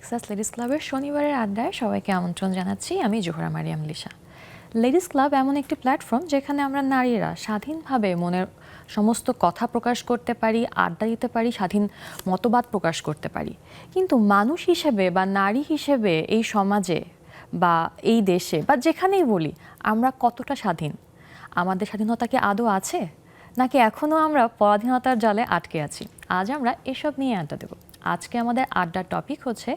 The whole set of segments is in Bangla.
টেক্সাস লেডিস ক্লাবের শনিবারের আড্ডায় সবাইকে আমন্ত্রণ জানাচ্ছি। আমি Zohra Mariam Lisa. Ladies club এমন একটি প্ল্যাটফর্ম যেখানে আমরা নারীরা স্বাধীনভাবে মনের সমস্ত কথা প্রকাশ করতে পারি, আড্ডা দিতে পারি, স্বাধীন মতবাদ প্রকাশ করতে পারি। কিন্তু মানুষ হিসেবে বা নারী হিসেবে এই সমাজে বা এই দেশে বা যেখানেই বলি, আমরা কতটা স্বাধীন? আমাদের স্বাধীনতা কি আদৌ আছে, নাকি এখনও আমরা পরাধীনতার জালে আটকে আছি? আজ আমরা এসব নিয়ে আড্ডা দেব। আজকে আমাদের আড্ডার টপিক হচ্ছে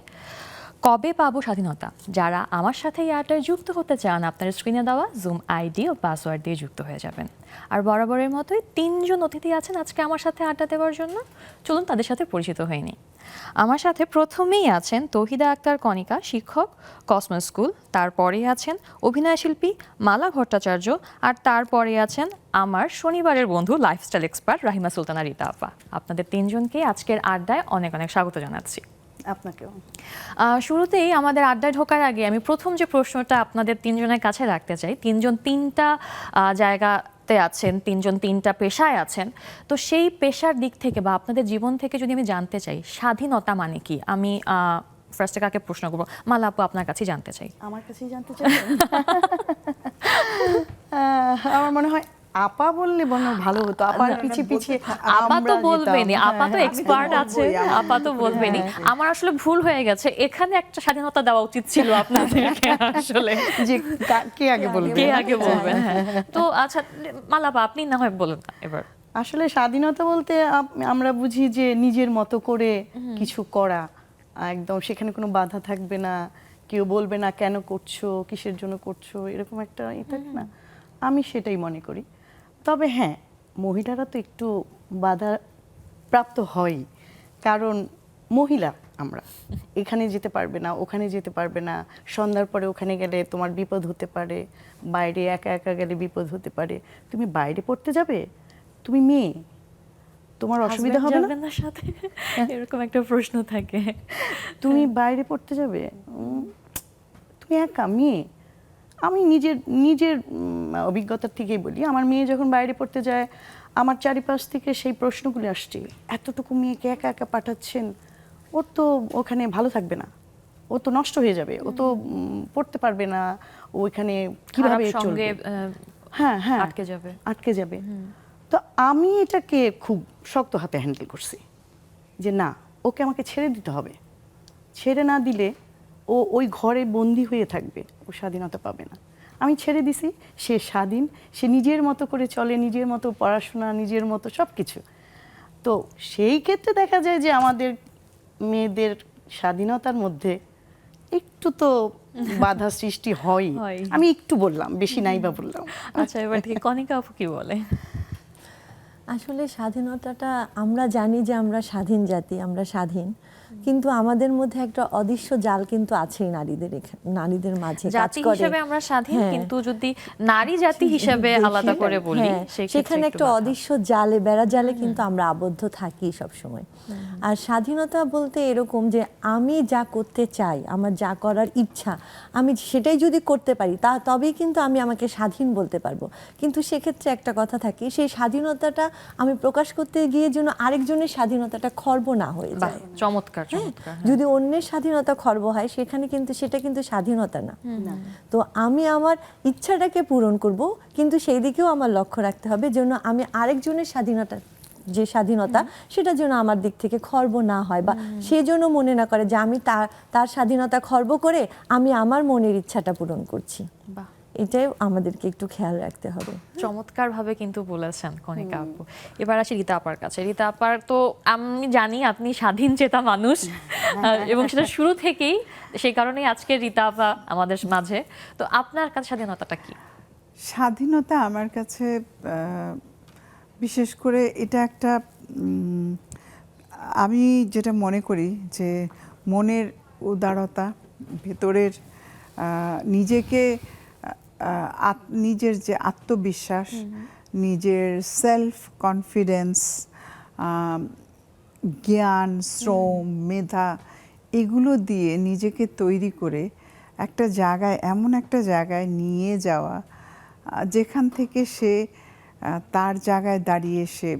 কবে পাবো স্বাধীনতা। যারা আমার সাথে এই আড্ডায় যুক্ত হতে চান, আপনার স্ক্রিনে দেওয়া জুম আইডি ও পাসওয়ার্ড দিয়ে যুক্ত হয়ে যাবেন। আর বরাবরের মতোই 3জন অতিথি আছেন আজকে আমার সাথে আড্ডা দেওয়ার জন্য। চলুন তাদের সাথে পরিচিত হয়ে নিই। আমার সাথে প্রথমেই আছেন তৌহিদা আক্তার কণিকা, শিক্ষক, কসমস স্কুল। তারপরেই আছেন অভিনয় শিল্পী মালা ভট্টাচার্য। আর তারপরে আছেন আমার শনিবারের বন্ধু, লাইফস্টাইল এক্সপার্ট রাহিমা সুলতানা রিতা আপা। আপনাদের 3জনকে আজকের আড্ডায় অনেক অনেক স্বাগত জানাচ্ছি। আপনাকেও। শুরুতেই আমাদের আড্ডায় ঢোকার আগে আমি প্রথম যে প্রশ্নটা আপনাদের 3জনের কাছে রাখতে চাই, 3জন 3টা জায়গাতে আছেন, 3জন 3টা পেশায় আছেন। তো সেই পেশার দিক থেকে বা আপনাদের জীবন থেকে যদি আমি জানতে চাই স্বাধীনতা মানে কি, আমি ফার্স্টে কাকে প্রশ্ন করবো? মালা আপু, আপনার কাছেই জানতে চাই। আমার কাছেই জানতে চাই। আমার মনে হয় আপা বললে ভালো হতো। আপার পিছিয়ে আপা তো বলবেনই, আপা তো এক্সপার্ট আছে, আপা তো বলবেনই। আমার আসলে ভুল হয়ে গেছে, এখানে একটা স্বাধীনতা দেওয়া উচিত ছিল আপনাদেরকে আসলে, যে কে আগে বলবে, কে আগে বলবে। হ্যাঁ, তো আচ্ছা মালা আপা, আপনি না হয় বলুন এবার। আসলে স্বাধীনতা বলতে আমরা বুঝি যে নিজের মতো করে কিছু করা, একদম সেখানে কোনো বাধা থাকবে না, কেউ বলবে না কেন করছো, কিসের জন্য করছো, এরকম একটা থাকে না। আমি সেটাই মনে করি। তবে হ্যাঁ, মহিলারা তো একটু বাধা প্রাপ্ত হয়, কারণ মহিলা আমরা, এখানে যেতে পারবে না, ওখানে যেতে পারবে না, সন্ধ্যার পরে ওখানে গেলে তোমার বিপদ হতে পারে, বাইরে একা একা গেলে বিপদ হতে পারে। তুমি বাইরে পড়তে যাবে, তুমি মেয়ে, তোমার অসুবিধা হবে না সাথে, এরকম একটা প্রশ্ন থাকে। তুমি বাইরে পড়তে যাবে, তুমি একা মেয়ে। আমি নিজের অভিজ্ঞতার থেকেই বলি, আমার মেয়ে যখন বাইরে পড়তে যায়, আমার চারিপাশ থেকে সেই প্রশ্নগুলি আসছে, এতটুকু মেয়েকে একা একা পাঠাচ্ছেন, ওর তো ওখানে ভালো থাকবে না, ও তো নষ্ট হয়ে যাবে, ও তো পড়তে পারবে না, ওইখানে কিভাবে চলবে, হ্যাঁ হ্যাঁ আটকে যাবে। তো আমি এটাকে খুব শক্ত হাতে হ্যান্ডেল করছি যে না, ওকে আমাকে ছেড়ে দিতে হবে। ছেড়ে না দিলে ও ওই ঘরে বন্দি হয়ে থাকবে, ও স্বাধীনতা পাবে না। আমি ছেড়ে দিছি, সে স্বাধীন, সে নিজের মতো করে চলে, নিজের মতো পড়াশোনা, নিজের মতো সব কিছু। তো সেই ক্ষেত্রে দেখা যায় যে আমাদের মেয়েদের স্বাধীনতার মধ্যে একটু তো বাধা সৃষ্টি হয়। আমি একটু বললাম, বেশি নাই বা বললাম। আচ্ছা, এবার থেকে কণিকা আপু কি বলে? আসলে স্বাধীনতাটা, আমরা জানি যে আমরা স্বাধীন জাতি, আমরা স্বাধীন, কিন্তু আমাদের মধ্যে একটা অদৃশ্য জাল কিন্তু আছেই নারীদের মাঝে কাজ করে। জাতি হিসেবে আমরা স্বাধীন, কিন্তু যদি নারী জাতি হিসেবে আলাদা করে বলি, সেখানে একটা অদৃশ্য জালে, বেড়া জালে কিন্তু আমরা আবদ্ধ থাকি সব সময়। আর স্বাধীনতা বলতে এরকম যে আমি যা করতে চাই, আমার যা করার ইচ্ছা, আমি সেটাই যদি করতে পারি, তবেই কিন্তু আমি আমাকে স্বাধীন বলতে পারবো। কিন্তু সেক্ষেত্রে একটা কথা থাকে, সেই স্বাধীনতাটা আমি প্রকাশ করতে গিয়ে যেন আরেকজনের স্বাধীনতাটা খর্ব না হয়ে যায়। চমৎকার। যদি অন্যের স্বাধীনতা খর্ব হয়, সেটা কিন্তু স্বাধীনতা না। তো আমি আমার ইচ্ছাটাকে পূরণ করব, কিন্তু সেই দিকেও আমার লক্ষ্য রাখতে হবে যেন আমি আরেকজনের স্বাধীনতা সেটা যেন আমার দিক থেকে খর্ব না হয়, বা সে যেন মনে না করে যে আমি তার স্বাধীনতা খর্ব করে আমি আমার মনের ইচ্ছাটা পূরণ করছি। এটাই আমাদেরকে একটু খেয়াল রাখতে হবে। চমৎকার ভাবে কিন্তু বলেছেন কণিকা আপু। এবার আসি রীতা আপার কাছে। রীতা আপার তো আমি জানি আপনি স্বাধীন চেতা মানুষ, এবং সেটা শুরু থেকেই, সেই কারণেই আজকে রীতা আপা আমাদের মাঝে। তো আপনার কাছে স্বাধীনতাটা কি? স্বাধীনতা আমার কাছে বিশেষ করে এটা একটা, আমি যেটা মনে করি যে মনের উদারতা, ভেতরের নিজেকে, নিজের যে আত্মবিশ্বাস, নিজের সেলফ কনফিডেন্স, জ্ঞান, শ্রম, মেধা, এগুলো দিয়ে নিজেকে তৈরি করে একটা জায়গায়, এমন একটা জায়গায় নিয়ে যাওয়া যেখান থেকে সে তার জায়গায় দাঁড়িয়ে সে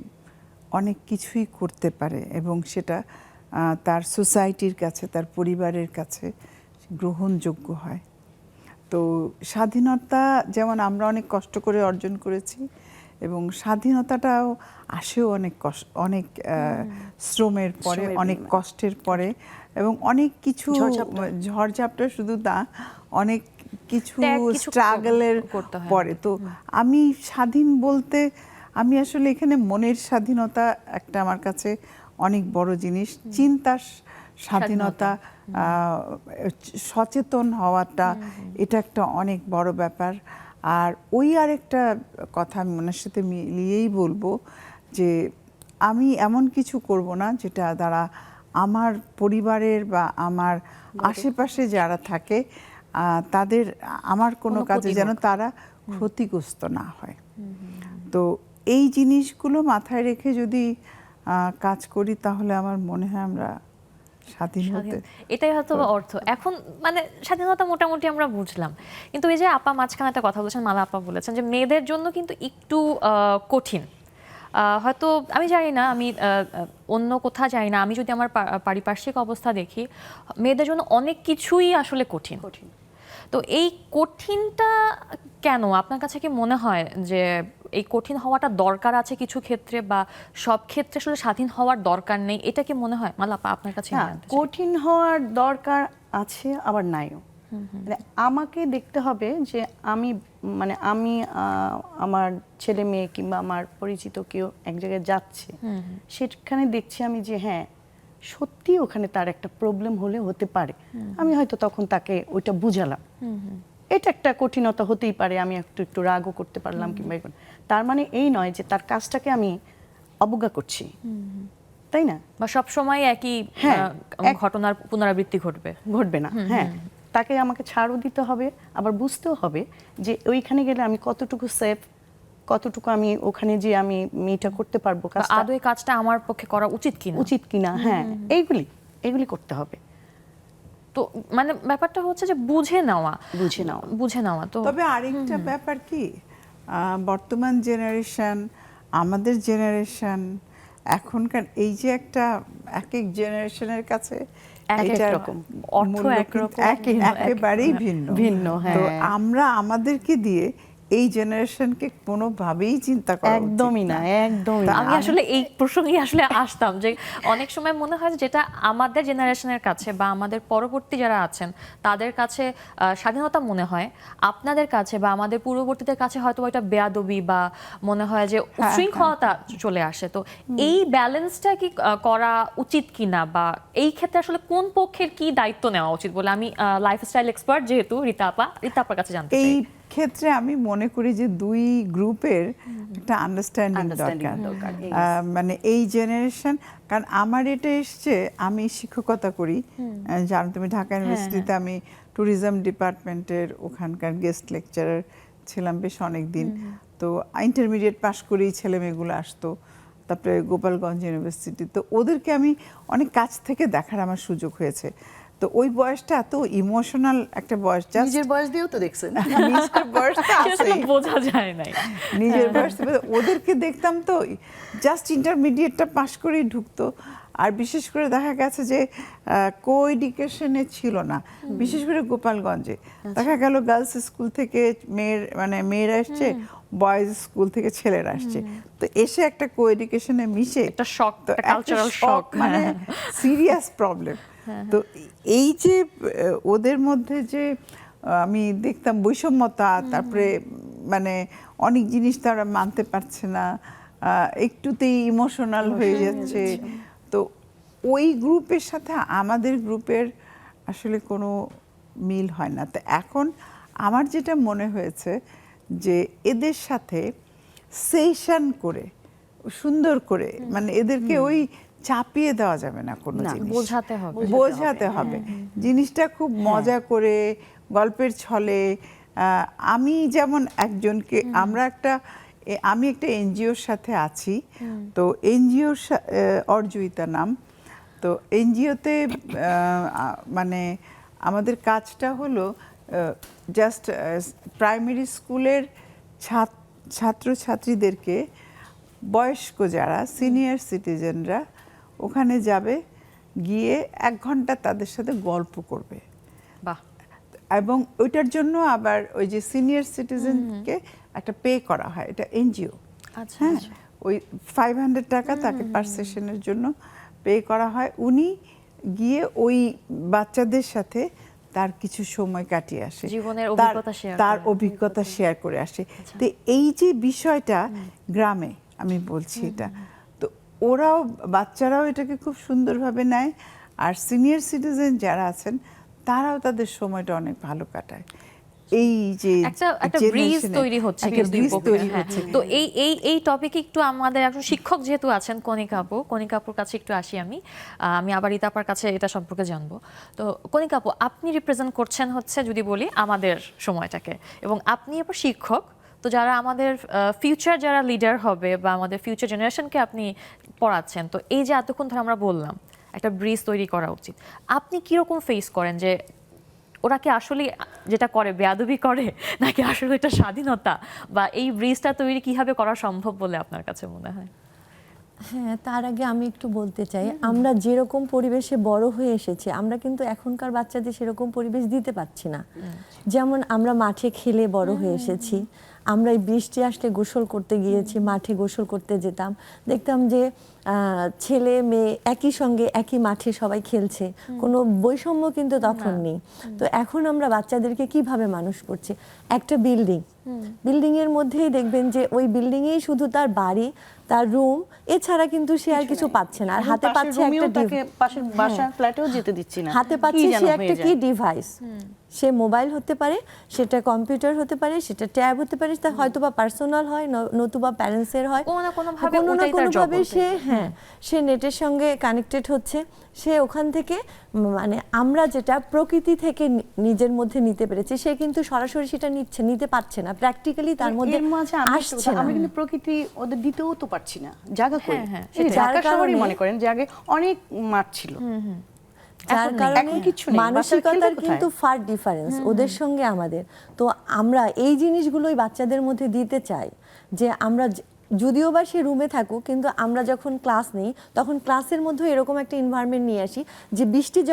অনেক কিছুই করতে পারে এবং সেটা তার সোসাইটির কাছে, তার পরিবারের কাছে গ্রহণযোগ্য হয়। তো স্বাধীনতা যেমন আমরা অনেক কষ্ট করে অর্জন করেছি, এবং স্বাধীনতাটাও আসেও অনেক শ্রমের পরে, অনেক কষ্টের পরে, এবং অনেক কিছু ঝড়ঝাপটা শুধু না, অনেক কিছু স্ট্রাগলের পরে। তো আমি স্বাধীন বলতে আমি আসলে এখানে মনের স্বাধীনতা একটা আমার কাছে অনেক বড় জিনিস, চিন্তার স্বাধীনতা, সচেতন হওয়াটা, এটা একটা অনেক বড় ব্যাপার। আর ওই আরেকটা কথা আমি মনের সাথে মিলিয়েই বলবো যে আমি এমন কিছু করব না যেটা দ্বারা আমার পরিবারের বা আমার আশেপাশে যারা থাকে তাদের, আমার কোনো কাজে যেন তারা ক্ষতিগ্রস্ত না হয়। তো এই জিনিসগুলো মাথায় রেখে যদি কাজ করি তাহলে আমার মনে হয় আমরা স্বাধীন হতে, এটাই হয়তো অর্থ। এখন মানে স্বাধীনতা মোটামুটি আমরা বুঝলাম, কিন্তু এই যে আপা মাঝখানে একটা কথা বলেছেন, মালা আপা বলেছেন যে মেয়েদের জন্য কিন্তু একটু কঠিন। হয়তো আমি জানি না, আমি অন্য কোথাও জানি না, আমি যদি আমার পারিপার্শ্বিক অবস্থা দেখি, মেয়েদের জন্য অনেক কিছুই আসলে কঠিন। তো এই কঠিনটা কেন আপনার কাছে কি মনে হয় যে এই কঠিন হওয়াটা দরকার আছে কিছু ক্ষেত্রে, বা সব ক্ষেত্রে আসলে স্বাধীন হওয়ার দরকার নেই, এটা কি মনে হয়? মালাপা আপনার কাছে কঠিন হওয়ার দরকার আছে, আবার নাইও। মানে আমাকে দেখতে হবে যে আমি আমার ছেলে মেয়ে কিংবা আমার পরিচিত কেউ এক জায়গায় যাচ্ছে, সেখানে দেখছি আমি যে হ্যাঁ সত্যি ওখানে তার একটা প্রবলেম হলে হতে পারে, আমি হয়তো তখন তাকে ওইটা বুঝালাম। এটা একটা কঠিনতা হতেই পারে, আমি একটু রাগও করতে পারলাম কিংবা তার মানে এই নয় যে তার কাজটাকে আমি অবজ্ঞা করছি, তাই না? বা সব সময় একই ঘটনার পুনরাবৃত্তি ঘটবে না। হ্যাঁ, তাকে আমাকে ছাড়ও দিতে হবে, আবার বুঝতেও হবে যে ওইখানে গেলে আমি কতটুকু সেফ, কতটুকু আমি ওখানে যে আমি এটা করতে পারবো, আদৌ এই কাজটা আমার পক্ষে করা উচিত কিনা। হ্যাঁ, এইগুলি করতে হবে। তো মানে ব্যাপারটা হচ্ছে যে বুঝে নেওয়া। তো তবে আরেকটা ব্যাপার কি, বর্তমান জেনারেশন, আমাদের জেনারেশন, এখনকার এই যে একটা এক এক জেনারেশনের কাছে একেবারেই ভিন্ন। তো আমরা আমাদেরকে দিয়ে এই জেনারেশনকে কোনোভাবেই চিন্তা করা একদমই না। আমি আসলে এই প্রসঙ্গে আসলে আসতাম যে অনেক সময় মনে হয় যেটা আমাদের জেনারেশনের কাছে বা আমাদের পরবর্তী যারা আছেন তাদের কাছে স্বাধীনতা মনে হয়, আপনাদের কাছে বা আমাদের পূর্ববর্তীদের কাছে হয়তো এটা বেয়াদবি বা মনে হয় যে উচ্ছৃঙ্খলতা চলে আসে। তো এই ব্যালেন্সটা কি করা উচিত কিনা, বা এই ক্ষেত্রে আসলে কোন পক্ষের কি দায়িত্ব নেওয়া উচিত বলে আমি লাইফস্টাইল এক্সপার্ট যেহেতু রিতা আপার কাছে জানতে চাই। ক্ষেত্রে আমি মনে করি যে দুই গ্রুপের একটা আন্ডারস্ট্যান্ডিং দরকার। মানে এই জেনারেশন, কারণ আমার এটা এসছে, আমি শিক্ষকতা করি, জানো তুমি, ঢাকা ইউনিভার্সিটিতে আমি ট্যুরিজম ডিপার্টমেন্টের ওখানকার গেস্ট লেকচারার ছিলাম বেশ অনেক দিন। তো ইন্টারমিডিয়েট পাশ করেই ছেলে মেয়েগুলো আসতো, তারপরে গোপালগঞ্জ ইউনিভার্সিটি। তো ওদেরকে আমি অনেক কাছ থেকে দেখার আমার সুযোগ হয়েছে। তো ওই বয়সটা এত ইমোশনাল একটা বয়স, নিজের বয়স দিয়েও তো দেখছেন, নিজের বয়সটা বোঝা যায় না, নিজের বয়স। ওদেরকে দেখতাম তো জাস্ট ইন্টারমিডিয়েটটা পাশ করেই ঢুকতো, আর বিশেষ করে দেখা গেছে যে কো এডুকেশনে ছিল না, বিশেষ করে গোপালগঞ্জে দেখা গেল গার্লস স্কুল থেকে মেয়েরা এসছে, বয়েজ স্কুল থেকে ছেলেরা আসছে, তো এসে একটা কো এডুকেশনে মিশে একটা শক, কালচারাল শক, মানে সিরিয়াস প্রবলেম। তো এই যে ওদের মধ্যে যে আমি দেখতাম বৈষম্যতা, তারপরে মানে অনেক জিনিস তারা মানতে পারছে না, একটুতেই ইমোশনাল হয়ে যাচ্ছে। তো ওই গ্রুপের সাথে আমাদের গ্রুপের আসলে কোনো মিল হয় না। তো এখন আমার যেটা মনে হয়েছে যে এদের সাথে সেশন করে সুন্দর করে, মানে এদেরকে ওই চাপিয়ে দেওয়া যাবে না কোনো জিনিস, বোঝাতে হবে জিনিসটা খুব মজা করে, গল্পের ছলে। আমি যেমন একজনকে, আমি একটা এনজিওর সাথে আছি, তো এনজিওর অর্জয়িতা নাম। তো এনজিওতে মানে আমাদের কাজটা হলো জাস্ট প্রাইমারি স্কুলের ছাত্রছাত্রীদেরকে, বয়স্ক যারা সিনিয়র সিটিজেনরা ওখানে যাবে, গিয়ে 1 ঘন্টা তাদের সাথে গল্প করবে। বাহ, এবং ওইটার জন্য আবার ওই যে সিনিয়র সিটিজেনকে একটা পে করা হয়, এটা এনজিও। আচ্ছা হ্যাঁ, ওই 500 টাকা তাকে পার সেশনের জন্য পে করা হয়। উনি গিয়ে ওই বাচ্চাদের সাথে তার কিছু সময় কাটিয়ে আসে, জীবনের তার- অভিজ্ঞতা share তার করে। অভিজ্ঞতা শেয়ার করে আসে। তো এই যে বিষয়টা গ্রামে আমি বলছি এটা, তো ওরাও বাচ্চারাও এটাকে খুব সুন্দরভাবে নেয়, আর সিনিয়র সিটিজেন যারা আছেন তারাও তাদের সময়টা অনেক ভালো কাটায়। এই যে একটা ব্রিজ generation-এ তৈরি হচ্ছে একটা কিন্তু bridge তৈরি হচ্ছে। তো এই টপিকে একটু আমাদের একজন শিক্ষক যেহেতু আছেন কণিকা আপুর কাছে একটু আসি আমি আবার ইতাপার কাছে এটা সম্পর্কে জানবো। তো কণিকা আপু, আপনি রিপ্রেজেন্ট করছেন হচ্ছে যদি বলি আমাদের সময়টাকে, এবং আপনি আবার শিক্ষক, তো যারা আমাদের ফিউচার যারা লিডার হবে বা আমাদের ফিউচার জেনারেশনকে আপনি পড়াচ্ছেন, তো এই যে এতক্ষণ ধরে আমরা বললাম একটা ব্রিজ তৈরি করা উচিত, আপনি কিরকম ফেস করেন যে ওরা কি আসলে যেটা করে বেয়াদবি করে, নাকি আসলে এটা স্বাধীনতা, বা এই ব্রিজটা তৈরি কিভাবে করা সম্ভব বলে আপনার কাছে মনে হয়? হ্যাঁ, তার আগে আমি একটু বলতে চাই, আমরা যেরকম পরিবেশে বড় হয়ে এসেছি, আমরা কিন্তু এখনকার বাচ্চাদের সেরকম পরিবেশ দিতে পারছি না। যেমন আমরা মাঠে খেলে বড় হয়ে এসেছি, আমরা এই বৃষ্টি আসলে গোসল করতে গিয়েছি, মাঠে গোসল করতে যেতাম, দেখতাম যে ছেলে মেয়ে একই সঙ্গে একই মাঠে সবাই খেলছে, কোনো বৈষম্য কিন্তু তখন নেই। তো এখন আমরা বাচ্চাদেরকে কিভাবে মানুষ করছি, একটা বিল্ডিং এর মধ্যেই দেখবেন যে ওই বিল্ডিং এই শুধু তার বাড়ি, তার রুম, এছাড়া কিন্তু সে আর কিছু পাচ্ছে না। আর হাতে পাচ্ছে একটা পাশের বাসার ফ্ল্যাটেও যেতে দিচ্ছি না, হাতে পাচ্ছে সে একটা কি ডিভাইস, সে মোবাইল হতে পারে, সেটা কম্পিউটার হতে পারে, সেটা ট্যাব হতে পারে, তা হয়তো বা পার্সোনাল হয়, নতুবা প্যারেন্টসের হয়, কোনো না কোনোভাবে কোনো না ওটাই তার কোনোভাবে জগৎ। সে নেটের সঙ্গে কানেক্টেড হচ্ছে। সে ওখান থেকে মানে আমরা যেটা প্রকৃতি থেকে নিজের মধ্যে নিতে পেরেছি, সে কিন্তু সরাসরি সেটা নিতে পারছে না, প্র্যাকটিক্যালি তার মধ্যে এর মাঝে আমি একটা আসছে কথা, না। আমরা কিন্তু প্রকৃতি ওদের দিতেও তো পারছি না জায়গা করে। হ্যাঁ, এই সেটাই। ঢাকা যার শহরে কারণে- মনে করেন যে আগে অনেক মাঠ ছিল, যার এখন নেই, কারণে এখন কিচ্ছু নেই, বাচ্চারা মানসিকতার খেলবে কিন্তু কোথায়? ফার ডিফারেন্স ওদের সঙ্গে আমাদের। তো আমরা এই জিনিসগুলোই বাচ্চাদের মধ্যে দিতে চাই, যে আমরা যদিও বা সে রুমে থাকুক, কিন্তু আমরা যখন ক্লাস নেই তখন ক্লাসের মধ্যে এরকম একটা এনভায়রনমেন্ট নিয়ে আসি, যে বৃষ্টির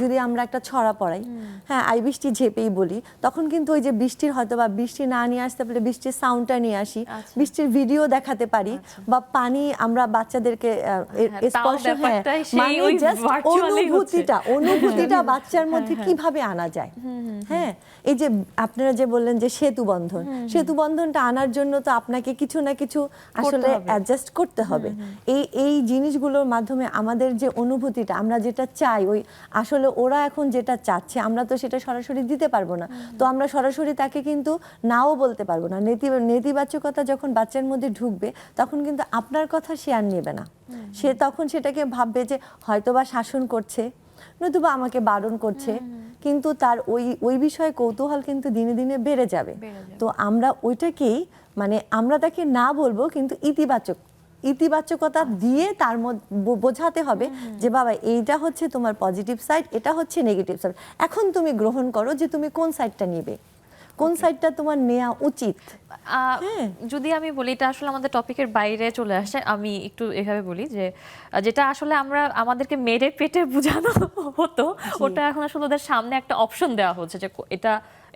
যদি আমরা একটা ছড়া পড়াই, হ্যাঁ আই বৃষ্টি ঝেপেই বলি, তখন কিন্তু ওই যে বৃষ্টির হয়তো বা বৃষ্টি না নিয়ে আসতে পারলে বৃষ্টির সাউন্ডটা নিয়ে আসি, বৃষ্টির ভিডিও দেখাতে পারি, বা পানি আমরা বাচ্চাদেরকে স্পর্শ, ব্যাপারটাই সেই মানে ওই জাস্ট virtually অনুভূতিটা বাচ্চার মধ্যে কিভাবে আনা যায়। হ্যাঁ, এই যে আপনারা যে বললেন যে সেতু বন্ধনটা আনার জন্য তো আপনাকে কিছু না কিছু আসলে অ্যাডজাস্ট করতে হবে। এই জিনিসগুলোর মাধ্যমে আমাদের যে অনুভূতিটা, আমরা যেটা চাই, ওই আসলে ওরা এখন যেটা চাচ্ছে আমরা তো সেটা সরাসরি দিতে পারবো না, তো আমরা সরাসরি তাকে কিন্তু নাও বলতে পারবো না। নেতিবাচকতা যখন বাচ্চার মধ্যে ঢুকবে তখন কিন্তু আপনার কথা সে আর নেবে না, সে তখন সেটাকে ভাববে যে হয়তোবা শাসন করছে, নতুবা আমাকে বারণ করছে, কিন্তু তার ওই বিষয়ে কৌতূহল কিন্তু দিনে দিনে বেড়ে যাবে। তো আমরা ওইটাকেই মানে আমরা তাকে না বলবো, কিন্তু ইতিবাচকতা দিয়ে তার মধ্যে বোঝাতে হবে যে বাবা এইটা হচ্ছে তোমার পজিটিভ সাইড, এটা হচ্ছে নেগেটিভ সাইড, এখন তুমি গ্রহণ করো যে তুমি কোন সাইডটা নিবে, কোন সাইডটা তোমার নেওয়া উচিত। যদি আমি বলি, এটা আসলে আমাদের টপিকের বাইরে চলে আসে, আমি একটু এভাবে বলি যে যেটা আসলে আমাদেরকে মেরে পেটে বোঝানো হতো, ওটা এখন আসলে ওদের সামনে একটা অপশন দেওয়া হচ্ছে যে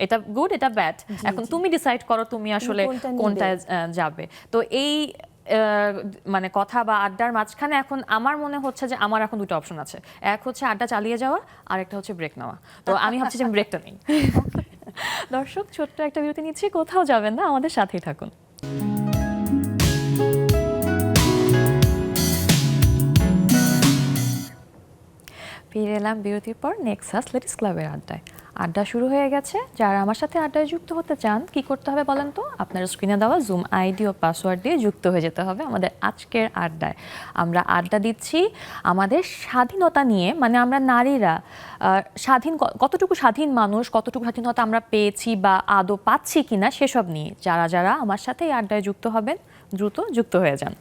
এটা গুড, এটা ব্যাড, এখন তুমি ডিসাইড করো তুমি আসলে কোনটায় যাবে। তো এই মানে কথা বা আড্ডার মাঝখানে এখন আমার মনে হচ্ছে যে আমার এখন দুটো অপশন আছে, এক হচ্ছে আড্ডা চালিয়ে যাওয়া, আর একটা হচ্ছে ব্রেক নেওয়া। তো আমি ভাবছি যে আমি ব্রেকটা নিই। দর্শক, ছোট্ট একটা বিরতি নিচ্ছি, কোথাও যাবেন না, আমাদের সাথেই থাকুন। ফিরে এলাম বিরতির পর নেক্সাস লেডিস ক্লাবের আড্ডা শুরু হয়ে গেছে। যারা আমার সাথে আড্ডায় যুক্ত হতে চান, কি করতে হবে বলেন তো? আপনার স্ক্রিনে দেওয়া জুম আইডি ও পাসওয়ার্ড দিয়ে যুক্ত হয়ে যেতে হবে আমাদের আজকের আড্ডায়। আমরা আড্ডা দিচ্ছি আমাদের স্বাধীনতা নিয়ে, মানে আমরা নারীরা কতটুকু স্বাধীন মানুষ, কতটুকু স্বাধীনতা আমরা পেয়েছি বা আদৌ পাচ্ছি কিনা সেসব নিয়ে। যারা আমার সাথে এই আড্ডায় যুক্ত হবেন, দ্রুত যুক্ত হয়ে যান।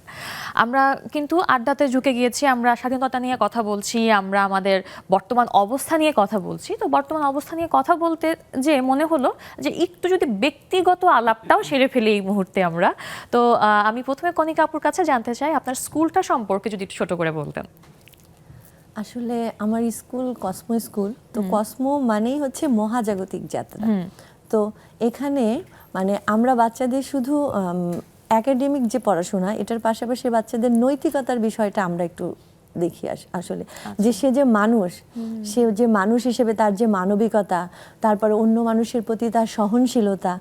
আমরা কিন্তু আড্ডাতে ঝুঁকে গিয়েছি, আমরা স্বাধীনতা নিয়ে কথা বলছি, আমরা আমাদের বর্তমান অবস্থা নিয়ে কথা বলছি। তো বর্তমান অবস্থা নিয়ে কথা বলতে যে মনে হলো যে একটু যদি ব্যক্তিগত আলাপটাও সেরে ফেলি এই মুহূর্তে আমরা। তো আমি প্রথমে কণিকা আপুর কাছে জানতে চাই, আপনার স্কুলটা সম্পর্কে যদি একটু ছোট করে বলতেন। আসলে আমার স্কুল কসমো স্কুল, তো কসমো মানেই হচ্ছে মহাজাগতিক যাত্রা। তো এখানে মানে আমরা বাচ্চাদের শুধু একাডেমিক যে পড়াশোনা, এটার পাশাপাশি বাচ্চাদের নৈতিকতার বিষয়টা আমরা একটু দেখি আসলে, যে সে যে মানুষ, সে যে মানুষ হিসেবে তার যে মানবিকতা, তারপরে অন্য মানুষের প্রতি তার সহনশীলতা,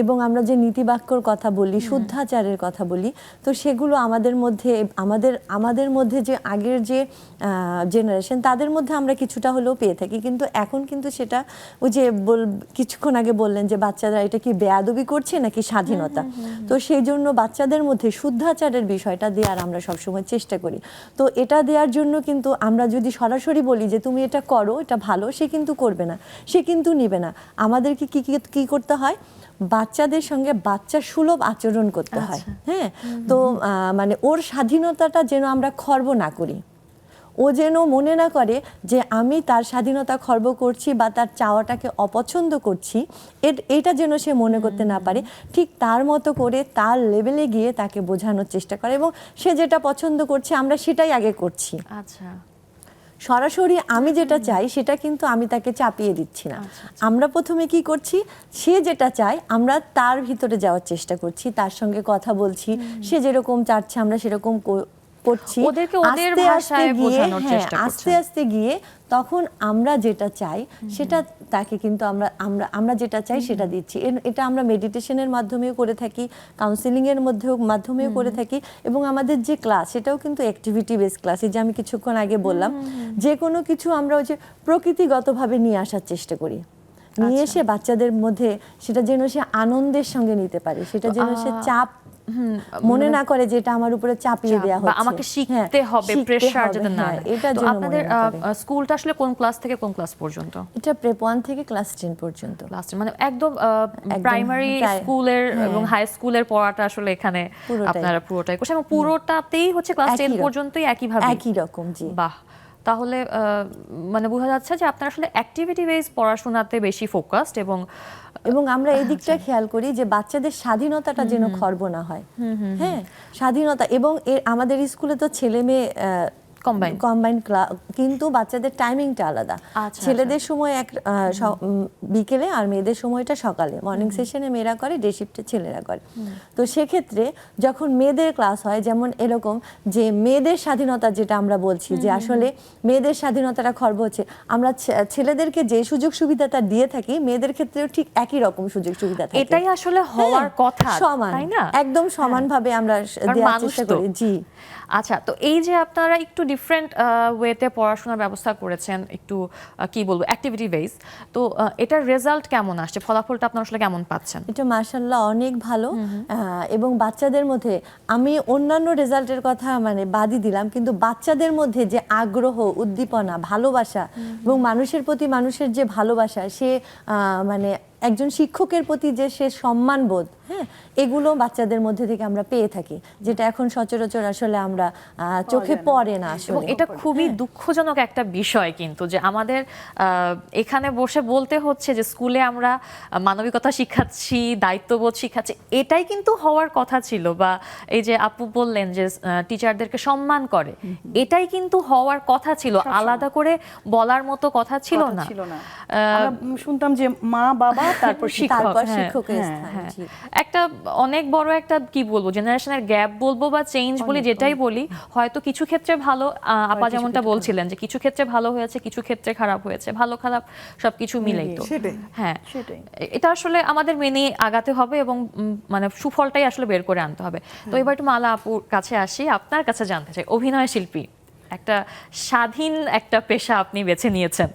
এবং আমরা যে নীতিবাক্যর কথা বলি, শুদ্ধাচারের কথা বলি, তো সেগুলো আমাদের মধ্যে আমাদের মধ্যে যে আগের যে জেনারেশন, তাদের মধ্যে আমরা কিছুটা হলেও পেয়ে থাকি। কিন্তু এখন কিন্তু সেটা ওই যে কিছুক্ষণ আগে বললেন যে বাচ্চারা এটা কি বেয়াদবি করছে নাকি স্বাধীনতা, তো সেই জন্য বাচ্চাদের মধ্যে শুদ্ধাচারের বিষয়টা দেওয়ার আমরা সবসময় চেষ্টা করি। তো এটা দেওয়ার জন্য কিন্তু আমরা যদি সরাসরি বলি যে তুমি এটা করো, এটা ভালো, সে কিন্তু করবে না, সে কিন্তু নিবে না। আমাদেরকে কি করতে হয়, বাচ্চাদের সঙ্গে বাচ্চা সুলভ আচরণ করতে হয়। হ্যাঁ, তো মানে ওর স্বাধীনতাটা যেন আমরা খর্ব না করি, ও যেন মনে না করে যে আমি তার স্বাধীনতা খর্ব করছি বা তার চাওয়াটাকে অপছন্দ করছি, এটা যেন সে মনে করতে না পারে। ঠিক তার মতো করে তার লেভেলে গিয়ে তাকে বোঝানোর চেষ্টা করে, এবং সে যেটা পছন্দ করছে আমরা সেটাই আগে করছি। আচ্ছা, সরাসরি আমি যেটা চাই সেটা কিন্তু আমি তাকে চাপিয়ে দিচ্ছি না। আমরা প্রথমে কি করছি, সে যেটা চায় আমরা তার ভিতরে যাওয়ার চেষ্টা করছি, তার সঙ্গে কথা বলছি, সে যেরকম চাচ্ছে আমরা সেরকম করছি, ওদেরকে ওদের ভাষায় বোঝানোর চেষ্টা করছি। আস্তে আস্তে গিয়ে তখন আমরা যেটা চাই সেটা তাকে কিন্তু আমরা যেটা চাই সেটা দিচ্ছি। এটা আমরা মেডিটেশনের মাধ্যমেও করে থাকি, কাউন্সিলিং এর মাধ্যমেও করে থাকি, এবং আমাদের যে ক্লাস সেটাও কিন্তু অ্যাক্টিভিটি বেস ক্লাস। এই যে আমি কিছুক্ষণ আগে বললাম, যে কোনো কিছু আমরা ওই যে প্রকৃতিগতভাবে নিয়ে আসার চেষ্টা করি, নিয়ে এসে বাচ্চাদের মধ্যে সেটা যেন সে আনন্দের সঙ্গে নিতে পারে, সেটা যেন সে চাপ মনে না করে যে এটা আমার উপরে চাপিয়ে দেওয়া হচ্ছে, আমাকে শিখতে হবে, প্রেসার যেন না। এটা তো আপনাদের স্কুলটা আসলে কোন ক্লাস থেকে কোন ক্লাস পর্যন্ত? এটা প্রেপ 1 থেকে ক্লাস 10 পর্যন্ত। ক্লাস 10 মানে একদম প্রাইমারি স্কুলের এবং হাই স্কুলের পড়াটা আসলে এখানে আপনারা পুরোটাই করছেন, এবং পুরোটাতেই হচ্ছে ক্লাস 10 পর্যন্তই একই ভাবে একই রকম। জি, বাহ, তাহলে মানে বোঝা যাচ্ছে যে আপনারা আসলে অ্যাক্টিভিটি বেস পড়াশোনাতে বেশি ফোকাসড, এবং আমরা এই দিকটা খেয়াল করি যে বাচ্চাদের স্বাধীনতাটা যেন খর্ব না হয়। হ্যাঁ, স্বাধীনতা, এবং আমাদের স্কুলে তো ছেলে মেয়ে কম্বাইন্ড ক্লাস, কিন্তু বাচ্চাদের টাইমিংটা আলাদা। ছেলেদের সময় বিকেলে আর মেয়েদের সময়টা সকালে। মর্নিং সেশনে মেয়েরা করে, ডে শিফটে ছেলেরা করে। তো সেক্ষেত্রে যখন মেয়েদের ক্লাস হয়, যেমন এরকম যে মেয়েদের স্বাধীনতা যেটা আমরা বলছি যে আসলে মেয়েদের স্বাধীনতাটা খর্ব হচ্ছে, আমরা ছেলেদেরকে যে সুযোগ সুবিধাটা দিয়ে থাকি মেয়েদের ক্ষেত্রেও ঠিক একই রকম সুযোগ সুবিধা থাকে। এটাই আসলে হওয়ার কথা, সমান, তাই না? একদম সমানভাবে আমরা দেওয়ার চেষ্টা করি। জি, আচ্ছা, তো এই যে আপনারা একটু ডিফারেন্ট ওয়েতে পড়াশোনার ব্যবস্থা করেছেন, একটু কি বলবো অ্যাক্টিভিটি বেস, তো এটার রেজাল্ট কেমন আসছে, ফলাফলটা আপনারা আসলে কেমন পাচ্ছেন? এটা মাশাআল্লাহ অনেক ভালো, এবং বাচ্চাদের মধ্যে আমি অন্যান্য রেজাল্টের কথা মানে বাদই দিলাম, কিন্তু বাচ্চাদের মধ্যে যে আগ্রহ, উদ্দীপনা, ভালোবাসা, এবং মানুষের প্রতি মানুষের যে ভালোবাসা, সে মানে একজন শিক্ষকের প্রতি যে সে সম্মানবোধ, হ্যাঁ, এগুলো বাচ্চাদের মধ্যে থেকে আমরা পেয়ে থাকি, যেটা এখন সচরাচর আসলে আমরা চোখে পড়ে না আসলে। এবং এটা খুবই দুঃখজনক একটা বিষয় কিন্তু, যে আমাদের এখানে বসে বলতে হচ্ছে যে স্কুলে আমরা মানবিকতা শিখাচ্ছি, দায়িত্ববোধ শিখাচ্ছি, এটাই কিন্তু হওয়ার কথা ছিল, বা এই যে আপু বললেন যে টিচারদেরকে সম্মান করে, এটাই কিন্তু হওয়ার কথা ছিল, আলাদা করে বলার মতো কথা ছিল না। আমরা শুনতাম যে মা বাবা তারপর শিক্ষকের স্থান। একটা অনেক বড় একটা কি বলবো জেনারেশনের গ্যাপ বলবো বা চেঞ্জ বলি, যেটাই বলি, হয়তো কিছু ক্ষেত্রে ভালো, আপা যেমনটা বলছিলেন যে কিছু ক্ষেত্রে ভালো হয়েছে, কিছু ক্ষেত্রে খারাপ হয়েছে, ভালো খারাপ সবকিছু মিলেই তো। হ্যাঁ, এটা আসলে আমাদের মেনে আগাতে হবে, এবং মানে সুফলটাই আসলে বের করে আনতে হবে। তো এবার একটু মালা আপুর কাছে আসি, আপনার কাছে জানতে চাই, অভিনয় শিল্পী একটা স্বাধীন একটা পেশা আপনি বেছে নিয়েছেন,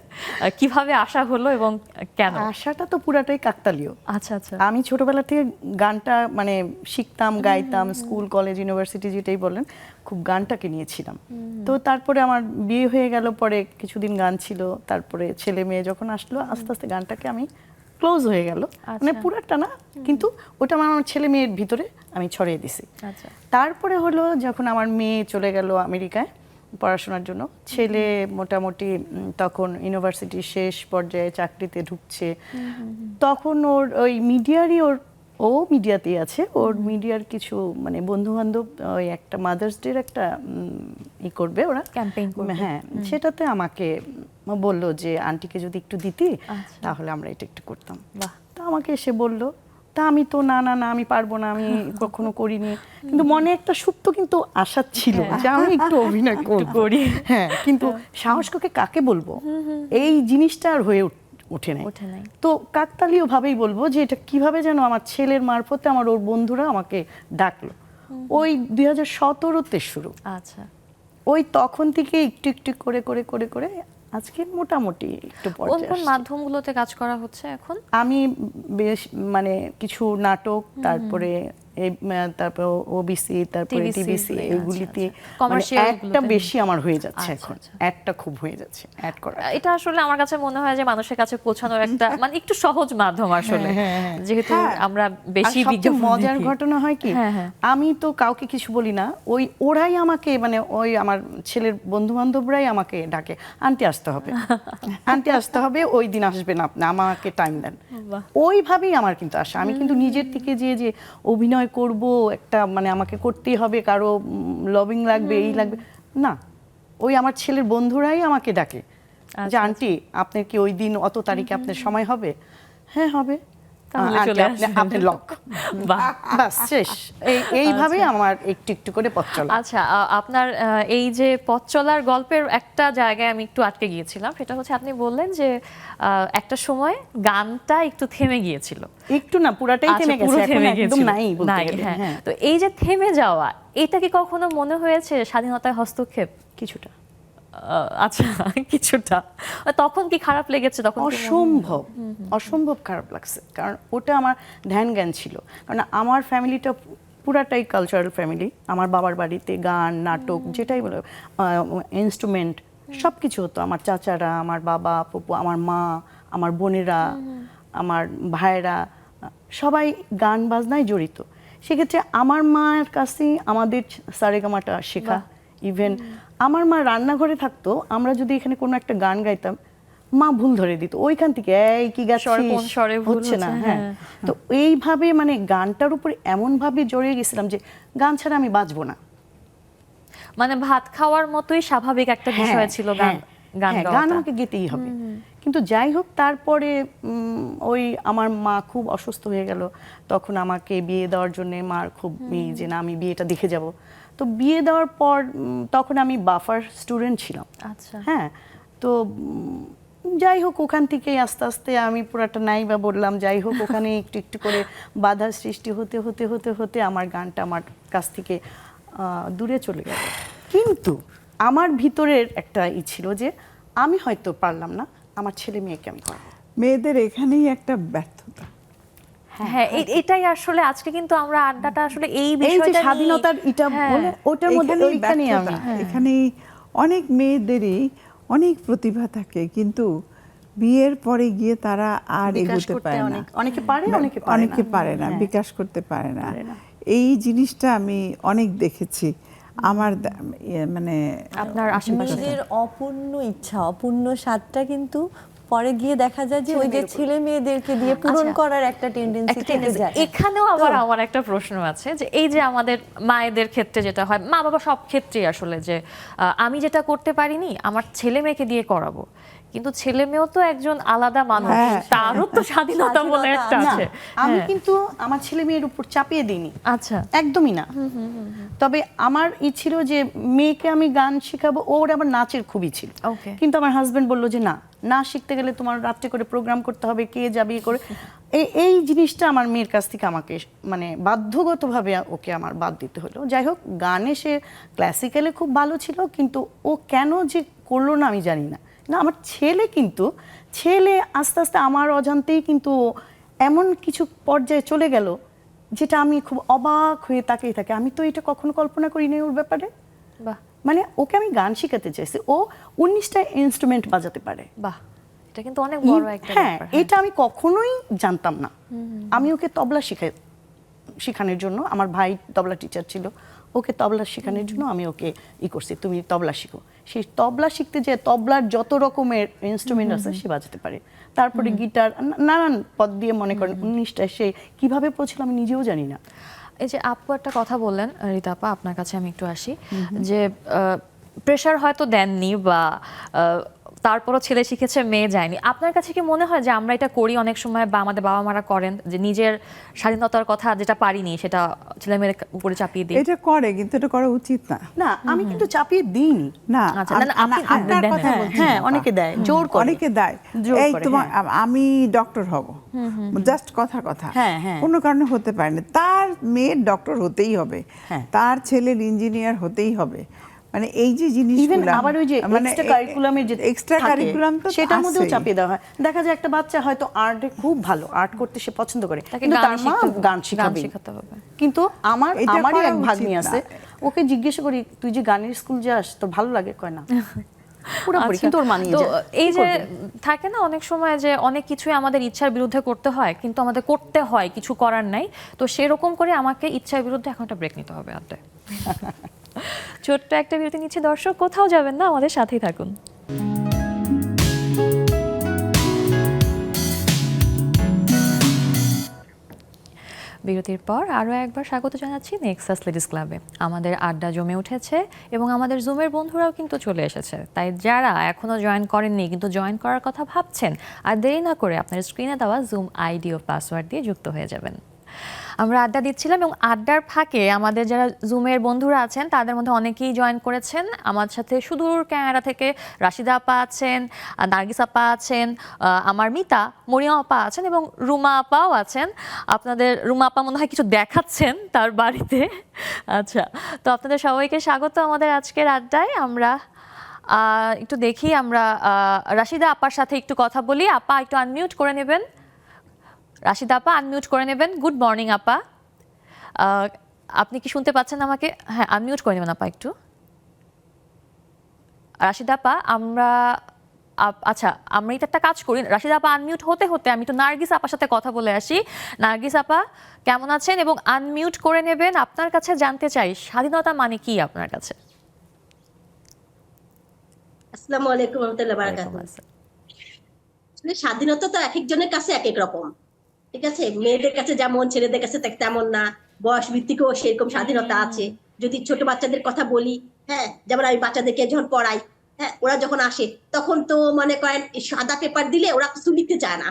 কিভাবে আসা হলো এবং কেন? আশাটা তো পুরাটাই কাকতালীয়। আচ্ছা আচ্ছা, আমি ছোটবেলা থেকে গানটা মানে শিখতাম, গাইতাম, স্কুল কলেজ ইউনিভার্সিটি যেটাই বলেন, খুব গানটাকে নিয়েছিলাম। তো তারপরে আমার বিয়ে হয়ে গেল, পরে কিছুদিন গান ছিল, তারপরে ছেলে মেয়ে যখন আসলো, আস্তে আস্তে গানটাকে আমি ক্লোজ হয়ে গেল, মানে পুরাটা না, কিন্তু ওটা আমার ছেলে মেয়ের ভিতরে আমি ছড়িয়ে দিছি। তারপরে হলো যখন আমার মেয়ে চলে গেল আমেরিকায় পড়াশোনার জন্য, ছেলে মোটামুটি তখন ইউনিভার্সিটির শেষ পর্যায়ে চাকরিতে ঢুকছে, তখন ওর ওই মিডিয়ারই ও মিডিয়াতেই আছে, ওর মিডিয়ার কিছু মানে বন্ধু বান্ধব ওই একটা মাদার্স ডের একটা ই করবে ওরা, Campaign করবে। হ্যাঁ সেটাতে আমাকে বললো যে আন্টিকে যদি একটু দিতি আচ্ছা। তাহলে আমরা এটা একটু করতাম। বাহ। তা আমাকে এসে বললো, তা আমি তো না না না আমি পারবো না, আমি কখনো করিনি, কিন্তু মনে একটা সুপ্ত কিন্তু আশা ছিল যে আমি একটু অভিনয় করি, হ্যাঁ কিন্তু সাহস করে কাকে বলবো, এই জিনিসটা আর হয়ে ওঠে নাই। ওঠে নাই। তো কাকতালীয় ভাবেই বলবো যে এটা কিভাবে যেন আমার ছেলের মারফতে আমার ওর বন্ধুরা আমাকে ডাকলো, ওই 2017-তে শুরু, আচ্ছা। ওই তখন থেকে একটু একটু করে করে করে করে আজকে মোটামুটি একটু কোন পর্যায়ে কোন আসছি। মাধ্যমগুলোতে কাজ করা হচ্ছে এখন? আমি বেশ মানে কিছু নাটক, তারপরে তারপর ওবিসি, তারপরে TVC টিভিসি, আচ্ছা, এইগুলিতে আচ্ছা। মানে Commercial একটা গুলোতে। বেশি আমার হয়ে যাচ্ছে আচ্ছা, এখন, আচ্ছা। একটা খুব হয়ে যাচ্ছে অ্যাড করা। এটা আসলে আমার কাছে মনে হয় যে মানুষের কাছে পৌঁছানোর একটা মানে একটু সহজ মাধ্যম আসলে, যেহেতু হ্যাঁ। আমরা আর বেশি সবচেয়ে বিজ্ঞাপন মজার দেখি। ঘটনা হয় কি, হ্যাঁ, হ্যাঁ। আমি তো কাউকে কিছু বলি না, ওই ওরাই আমাকে মানে ওই আমার ছেলের বন্ধু বান্ধবরাই আমাকে ডাকে, আন্টি আসতে হবে, আন্টি আসতে হবে, ওই দিন আসবেন আপনি, আমাকে টাইম দেন। বাহ। ওইভাবেই আমার কিন্তু আসা, আমি কিন্তু নিজের থেকে যে অভিনয় করব একটা মানে আমাকে করতেই হবে, কারো লবিং লাগবে এই লাগবে না, ওই আমার ছেলের বন্ধুরাই আমাকে ডাকে যে আন্টি আপনার কি ওই দিন অত তারিখে আপনার সময় হবে, হ্যাঁ হবে, তাহলে আন্টি, চলে আপনি- আসবেন। আপনি লক, বাহ। বাস শেষ। এইভাবেই আমার একটু একটু করে পথ চলা। আচ্ছা, আপনার এই যে পথ চলার গল্পের একটা জায়গায় আমি একটু আটকে গিয়েছিলাম, সেটা হচ্ছে আপনি বললেন যে একটা সময় গানটা একটু থেমে গিয়েছিল। একটু না, পুরাটাই আচ্ছা, থেমে পুরো গেছে, এখন থেমে একদম গিয়েছিল। নাই বলতে নাই, গেলে, হ্যাঁ। হ্যাঁ তো এই যে থেমে যাওয়া, এটা কি কখনো মনে হয়েছে স্বাধীনতায় হস্তক্ষেপ? কিছুটা আচ্ছা, কিছুটা। তখন কি খারাপ লেগেছে? তখন কি মনে- অসম্ভব অসম্ভব খারাপ লাগছে, কারণ ওটা আমার ধ্যান জ্ঞান ছিল, কারণ আমার ফ্যামিলিটা পুরাটাই কালচারাল ফ্যামিলি, আমার বাবার বাড়িতে গান নাটক যেটাই বলো ইনস্ট্রুমেন্ট সব কিছু হতো, আমার চাচারা, আমার বাবা ফুপু, আমার মা, আমার বোনেরা, আমার ভাইয়েরা সবাই গান বাজনায় জড়িত। সেক্ষেত্রে আমার মায়ের কাছেই আমাদের সারেগামাটা শেখা, ইভেন আমার মা রান্নাঘরে থাকতো, আমরা যদি এখানে কোনো একটা গান গাইতাম মা ভুল ধরে দিত ওইখান থেকে, এই কি স্বরে, কোন গাচ্ছিস স্বরে ভুল হচ্ছে না, হচ্ছে, হ্যাঁ। তো এইভাবে মানে গানটার উপর এমন ভাবে জড়িয়ে গেছিলাম যে গান ছাড়া আমি বাঁচবো না। মানে ভাত খাওয়ার মতোই স্বাভাবিক একটা বিষয় ছিল গান, গান গান গাওয়াটা। আমাকে গেতেই হবে। কিন্তু যাই হোক তারপরে ওই আমার মা খুব অসুস্থ হয়ে গেল, তখন আমাকে বিয়ে দেওয়ার জন্য মার খুব যে না আমি বিয়েটা দেখে যাব। তো বিয়ে দেওয়ার পর তখন আমি বাফার স্টুডেন্ট ছিলাম, আচ্ছা। হ্যাঁ। তো যাই হোক ওখান থেকে আস্তে আস্তে আমি পুরাটা নাই বা বললাম, যাই হোক ওখানে একটু একটু করে বাধার সৃষ্টি হতে হতে হতে হতে আমার গানটা আমার কাছ থেকে দূরে চলে গেল। কিন্তু আমার ভিতরের একটা ছিল যে আমি হয়তো পারলাম না, আমার ছেলে মেয়েকে আমি করাবো। মেয়েদের এখানেই একটা ব্যর্থতা। হ্যাঁ, এটাই আসলে আজকে কিন্তু আমরা আড্ডাটা আসলে এই এই যে বিষয়টা নিয়ে- স্বাধীনতার এটা হ্যাঁ। বলে ওটার মধ্যে এখানেই ওইখানেই আমি ব্যর্থতা। এখানেই অনেক মেয়েদেরই অনেক প্রতিভা থাকে, কিন্তু বিয়ের পরে গিয়ে তারা আর বিকাশ এগোতে করতে পারে না, অনেকে পারে অনেকে পারে না। অনেকে পারে না, হ্যাঁ। বিকাশ করতে পারে না। পারে না। এই জিনিসটা আমি অনেক দেখেছি আমার মানে আপনার আশেপাশে। মেয়েদের অপূর্ণ ইচ্ছা, অপূর্ণ স্বাদটা কিন্তু পরে গিয়ে দেখা যায় যে ওই যে ছেলে মেয়েদেরকে দিয়ে পূরণ আচ্ছা। করার একটা টেন্ডেন্সি একটা থেকে tendency। যায়। এখানেও আবার আমার একটা প্রশ্ন আছে যে এই যে আমাদের মায়েদের ক্ষেত্রে যেটা হয়, মা বাবা সব ক্ষেত্রেই আসলে যে আমি যেটা করতে পারিনি আমার ছেলে মেয়েকে দিয়ে করাবো, কিন্তু ছেলে মেয়েও তো একজন আলাদা মানুষ, হ্যাঁ। তারও তো স্বাধীনতা বলে একটা না, আছে। আমি হ্যাঁ। কিন্তু আমার ছেলে মেয়ের উপর চাপিয়ে দিইনি, আচ্ছা। একদমই না। তবে আমার ছিল যে মেয়েকে আমি গান শেখাবো, ওর আবার নাচের খুবই ছিল। Okay. কিন্তু আমার হাজবেন্ড বললো যে না, নাচ শিখতে গেলে তোমার রাত্রে করে প্রোগ্রাম করতে হবে, কে যাবে করে এই জিনিসটা আমার মেয়ের কাছ থেকে আমাকে মানে বাধ্যগতভাবে ওকে আমার বাদ দিতে হলো। যাই হোক গানে সে ক্লাসিক্যালে খুব ভালো ছিল, কিন্তু ও কেন যে করলো না আমি জানি না। না আমার ছেলে আস্তে আস্তে আমার অজান্তেই কিন্তু এমন কিছু পর্যায়ে চলে গেল যেটা আমি খুব অবাক হয়ে তাকিয়ে থাকি, আমি তো এটা কখনো কল্পনা করিনি ওর ব্যাপারে। বাহ, মানে ওকে আমি গান শেখাতে চাইছি, ও 19টা ইনস্ট্রুমেন্ট বাজাতে পারে। বাহ, এটা কিন্তু অনেক বড় একটা হ্যাঁ, ব্যাপার। এটা আমি কখনোই জানতাম না। আমি ওকে তবলা শেখানোর জন্য, আমার ভাই তবলা টিচার ছিল, ওকে তবলা শেখানোর জন্য আমি ওকে করছি, তুমি তবলা শিখো। সেই তবলা শিখতে যে তবলার যত রকমের ইনস্ট্রুমেন্ট আছে সে বাজাতে পারে, তারপরে গিটার, নানান পদ দিয়ে মনে করেন 19টা সে কিভাবে পৌঁছলো আমি নিজেও জানি না। এই যে আপু একটা কথা বললেন, রীতা আপা আপনার কাছে আমি একটু আসি, যে প্রেশার হয়তো দেননি বা তারপরও ছেলে শিখেছে মেয়ে যায়নি, আপনার কাছে কি মনে হয় যে আমরা এটা করি অনেক সময় বা আমাদের বাবা মারা করেন, যে নিজের স্বাধীনতার কথা যেটা পারিনি সেটা ছেলে মেয়ের উপরে চাপিয়ে দিই? এটা করে, কিন্তু এটা করা উচিত না। না আমি কিন্তু চাপিয়ে দিইনি। না, আচ্ছা, না, না, আপনি আপনার দেন, কথা হ্যাঁ, বলছি হ্যাঁ, না। অনেকে দেয়, জোর করে। অনেকে দেয়, জোর এই করে, তোমার হ্যাঁ। আমি ডক্টর হব, জাস্ট কথা কথা, হ্যাঁ, হ্যাঁ। কোনো কারণে হতে পারে না, তার মেয়ের ডক্টর হতেই হবে, হ্যাঁ। তার ছেলের ইঞ্জিনিয়ার হতেই হবে। মানে এই যে ইভেন জিনিসগুলো, আবার ওই যে এক্সট্রা কারিকুলামের যে এক্সট্রা কারিকুলাম তো সেটার মধ্যেও আছেই। চাপিয়ে দেওয়া হয়। দেখা যায় একটা বাচ্চা হয়তো আর্টে খুব ভালো, আর্ট করতে সে পছন্দ করে, তাকে কিন্তু গান তার মা শিখতে- গান শিখাবে। শেখাতে হবে। কিন্তু এটা আমারই করা এক উচিত ভাগ্নি না। আছে, ওকে জিজ্ঞেস করি তুই যে গানের স্কুল যাস তোর ভালো লাগে, কয় না পুরোপুরি, আচ্ছা, কিন্তু ওর মানিয়ে তো যায়। এই কি যে করবে? থাকে না অনেক সময় যে অনেক কিছুই আমাদের ইচ্ছার বিরুদ্ধে করতে হয়, কিন্তু আমাদের করতে হয়, কিছু করার নাই, তো সেরকম করে আমাকে ইচ্ছার বিরুদ্ধে এখন একটা ব্রেক নিতে হবে আড্ডায়। ছোট্ট একটা বিরতি নিচ্ছি, দর্শক কোথাও যাবেন না, আমাদের সাথেই থাকুন। বিরতির পর আরও একবার স্বাগত জানাচ্ছি নেক্সাস লেডিস ক্লাবে। আমাদের আড্ডা জমে উঠেছে এবং আমাদের জুমের বন্ধুরাও কিন্তু চলে এসেছে, তাই যারা এখনও জয়েন করেননি কিন্তু জয়েন করার কথা ভাবছেন, আর দেরি না করে আপনার স্ক্রিনে দেওয়া জুম আইডি ও পাসওয়ার্ড দিয়ে যুক্ত হয়ে যাবেন। আমরা আড্ডা দিচ্ছিলাম এবং আড্ডার ফাঁকে আমাদের যারা জুমের বন্ধুরা আছেন তাদের মধ্যে অনেকেই জয়েন করেছেন। আমার সাথে সুদূর ক্যানাডা থেকে রাশিদা আপা আছেন, নার্গিস আপা আছেন, আমার মিতা, মরিয়ম আপা আছেন এবং রুমা আপাও আছেন। আপনাদের রুমা আপা মনে হয় কিছু দেখাচ্ছেন তার বাড়িতে। আচ্ছা, তো আপনাদের সবাইকে স্বাগত আমাদের আজকের আড্ডায়। আমরা একটু দেখি, আমরা রাশিদা আপার সাথে একটু কথা বলি। আপা একটু আনমিউট করে নেবেন। রাশিদা আপা আনমিউট করে নেবেন। গুড মর্নিং আপা, আপনি কি শুনতে পাচ্ছেন আমাকে? হ্যাঁ, আনমিউট করে নেবেন আপা একটু। রাশিদা আপা আচ্ছা, আমরা এটা একটা কাজ করি, রাশিদা আপা আনমিউট হতে হতে আমি তো নার্গিস আপার সাথে কথা বলে আসি। নার্গিস আপা কেমন আছেন? এবং আনমিউট করে নেবেন। আপনার কাছে জানতে চাই স্বাধীনতা মানে কি আপনার কাছে? আসসালামু আলাইকুম ওয়া রাহমাতুল্লাহি ওয়া বারাকাতুহু। আসলে স্বাধীনতা তো এক একজনের কাছে এক এক রকম, ঠিক আছে? মেয়েদের কাছে যেমন, ছেলেদের কাছে তেমন না, বয়স ভিত্তিকও সেরকম স্বাধীনতা আছে। যদি ছোট বাচ্চাদের কথা বলি, হ্যাঁ, যেমন আমি বাচ্চাদেরকে যখন পড়াই, হ্যাঁ, ওরা যখন আসে তখন তো মনে করেন সাদা পেপার দিলে ওরা কিছু লিখতে চায় না,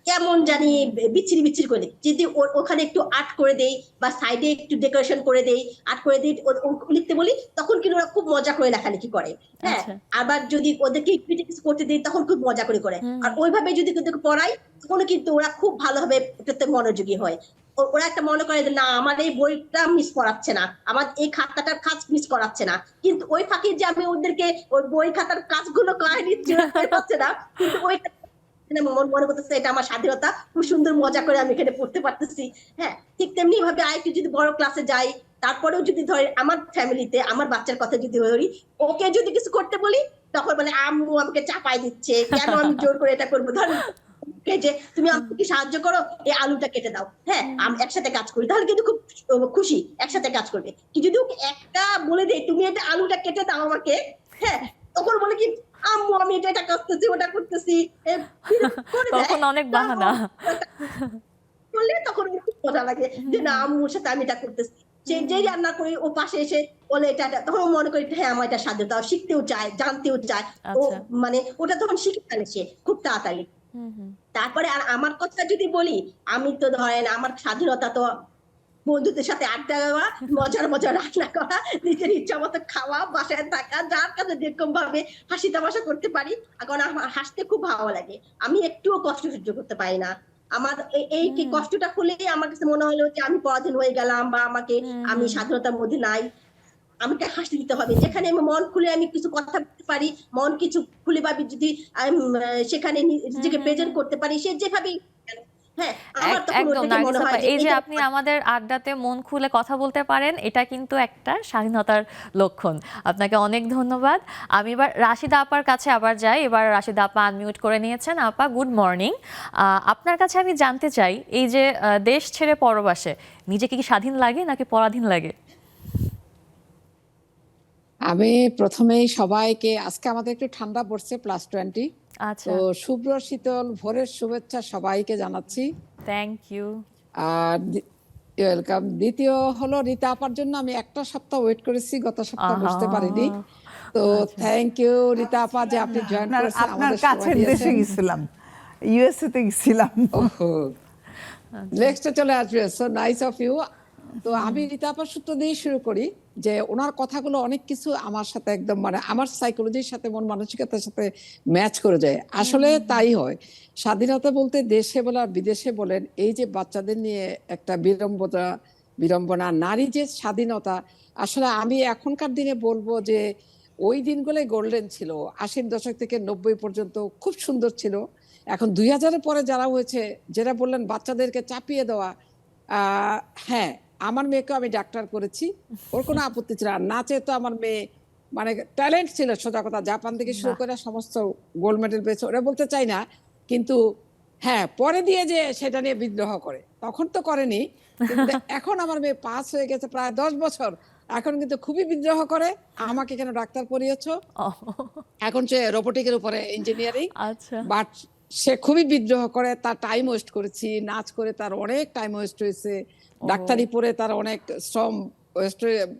কেমন জানি বিচ্ছিরি বিচ্ছিরি করে। যদি ওখানে একটু আর্ট করে দেই বা সাইডে একটু ডেকোরেশন করে দেই, আর্ট করে দিই, লিখতে বলি, তখন কিন্তু ওরা খুব মজা করে লেখালেখি করে। হ্যাঁ, আবার যদি ওদেরকে কিছু করতে দিই তখন খুব মজা করে। আর ওইভাবে যদি ওদেরকে পড়াই তখন কিন্তু ওরা খুব ভালোভাবে এটাতে মনোযোগী হয়। ওরা একটা মনে করে যে না, আমার এই বইটা মিস করাচ্ছে না, আমার এই খাতাটার কাজ মিস করাচ্ছে না, কিন্তু ওই ফাঁকে যে আমি ওদেরকে ওই বই খাতার কাজগুলো করে নিচ্ছি হচ্ছে না, কিন্তু ওইটা মনে করতেছে এটা আমার স্বাধীনতা, খুব সুন্দর মজা করে আমি এখানে পড়তে পারতেছি। হ্যাঁ, ঠিক তেমনি ভাবে আরেকটু যদি বড় ক্লাসে যাই, তারপরেও যদি ধরে আমার ফ্যামিলিতে আমার বাচ্চার কথা যদি ধরি, ওকে যদি কিছু করতে বলি তখন মানে আম্মু আমাকে চাপাই দিচ্ছে, কেন আমি জোর করে এটা করবো। ধর যে তুমি আমাকে কি সাহায্য করো, এই আলুটা কেটে দাও, হ্যাঁ, আমি একসাথে কাজ করি, তাহলে কিন্তু খুব খুশি, একসাথে কাজ করবে। কি যদি একটা বলে দেয় তুমি এটা আলুটা কেটে দাও আমাকে, হ্যাঁ, তখন বলে কি আম্মু আমি এটা করতেছি ওটা করতেছি, তখন অনেক বাহানা করলে তখন খুব মজা লাগে যে না আম্মুর সাথে আমি এটা করতেছি। সে যেই রান্না করি ও পাশে এসে বলে এটা, তখন মনে করি হ্যাঁ আমার এটা স্বাধীনতা, শিখতেও চায়, জানতেও চায়। ও মানে ওটা তখন শিখে ফেলে সে খুব তাড়াতাড়ি। তারপরে আর আমার কথা যদি বলি, আমি তো ধরেন আমার স্বাধীনতা তো বন্ধুদের সাথে আড্ডা দেওয়া, মজার রান্না করা, নিজের ইচ্ছা মতো খাওয়া, বাসায় থাকা, যার কাছে যেরকম ভাবে হাসি তামাশা করতে পারি। এখন আমার হাসতে খুব ভালো লাগে, আমি একটুও কষ্ট সহ্য করতে পারি না। আমার এই কষ্টটা হলেই আমার কাছে মনে হলো যে আমি পরাধীন হয়ে গেলাম বা আমি স্বাধীনতার মধ্যে নাই। আমাকে হাসতে দিতে হবে, যেখানে আমি মন খুলে আমি কিছু কথা বলতে পারি, মন কিছু খুলে ভাবি, যদি সেখানে নিজেকে প্রেজেন্ট করতে পারি, সে যেভাবে একদম নার্গিস আপা, এই যে আপনি আমাদের আড্ডাতে মন খুলে কথা বলতে পারেন, এটা কিন্তু একটা স্বাধীনতার লক্ষণ। আপনাকে অনেক ধন্যবাদ। আমি এবার রাশিদা আপার কাছে আবার যাই। এবার রাশিদা আপা আনমিউট করে নিয়েছেন। আপা গুড মর্নিং, আপনার কাছে আমি জানতে চাই, এই যে দেশ ছেড়ে পরবাসে নিজেকে কি স্বাধীন লাগে নাকি পরাধীন লাগে? আমি প্রথমেই সবাইকে, আজকে আমাদের একটু ঠান্ডা পড়ছে +20, আচ্ছা, তো শুভ্র শীতল ভোরের শুভেচ্ছা সবাইকে জানাচ্ছি। Thank you. আর ওয়েলকাম। দ্বিতীয় হলো রীতা আপার জন্য আমি একটা সপ্তাহ ওয়েট করেছি, গত সপ্তাহ বসতে পারিনি, তো থ্যাংক ইউ রীতা আপা যে আপনি জয়েন করেছেন আপনার আমাদের কাছের দেশে গেছিলাম, ইউএসএ তে গেছিলাম। নেক্সটে চলে আসবে, সো নাইস অফ ইউ। তো আমি রীতা আপার সূত্র দিয়ে শুরু করি যে ওনার কথাগুলো অনেক কিছু আমার সাথে একদম মানে আমার সাইকোলজির সাথে, মন মানসিকতার সাথে ম্যাচ করে যায়। আসলে তাই হয়। স্বাধীনতা বলতে দেশে বলা বিদেশে বলেন, এই যে বাচ্চাদের নিয়ে একটা বিড়ম্বনা, নারী যে স্বাধীনতা, আসলে আমি এখনকার দিনে বলবো যে ওই দিনগুলোই গোল্ডেন ছিল। 80-র দশক থেকে 90 পর্যন্ত খুব সুন্দর ছিল। এখন 2000-এর পরে যারা হয়েছে, যেটা বললেন বাচ্চাদেরকে চাপিয়ে দেওয়া, হ্যাঁ, আমার মেয়েকে আমি ডাক্তার করেছি, ওর কোনো আপত্তি ছিল না। নাচে তো আমার মেয়ে মানে ট্যালেন্ট ছিল, সোজা কথা, জাপান থেকে শুরু করে সমস্ত গোল্ড মেডেল পেয়েছে, ওরা বলতে চাই না, কিন্তু হ্যাঁ পরে দিয়ে যে সেটা নিয়ে বিদ্রোহ করে, তখন তো করেনি, কিন্তু এখন আমার মেয়ে পাস হয়ে গেছে প্রায় 10 বছর, এখন কিন্তু খুবই বিদ্রোহ করে, আমাকে কেন ডাক্তার পড়িয়েছো। এখন সে রোবোটিকের উপরে ইঞ্জিনিয়ারিং, আচ্ছা, বাট সে খুবই বিদ্রোহ করে, তার টাইম ওয়েস্ট করেছি, নাচ করে তার অনেক টাইম ওয়েস্ট হয়েছে, ডাক্তারি পড়ে তার অনেক শ্রম ওয়েস্ট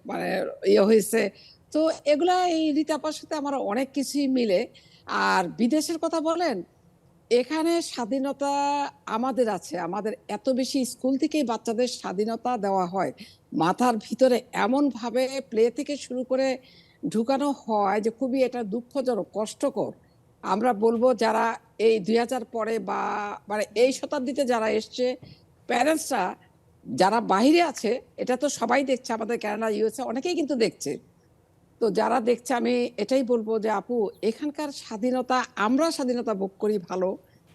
মানে ইয়ে হয়েছে। তো এগুলা এই রীতাপার সাথে আমার অনেক কিছুই মিলে। আর বিদেশের কথা বলেন, এখানে স্বাধীনতা আমাদের আছে, আমাদের এত বেশি স্কুল থেকেই বাচ্চাদের স্বাধীনতা দেওয়া হয়, মাথার ভিতরে এমন ভাবে প্লে থেকে শুরু করে ঢুকানো হয় যে খুবই এটা দুঃখজনক, কষ্টকর। আমরা বলবো যারা এই 2000 পরে বা মানে এই শতাব্দীতে যারা এসছে, প্যারেন্টসরা যারা বাইরে আছে, এটা তো সবাই দেখছে, আমাদের কানাডা ইউএসএ অনেকেই কিন্তু দেখছে, তো যারা দেখছে আমি এটাই বলবো যে আপু, এখানকার স্বাধীনতা, আমরা স্বাধীনতা ভোগ করি ভালো,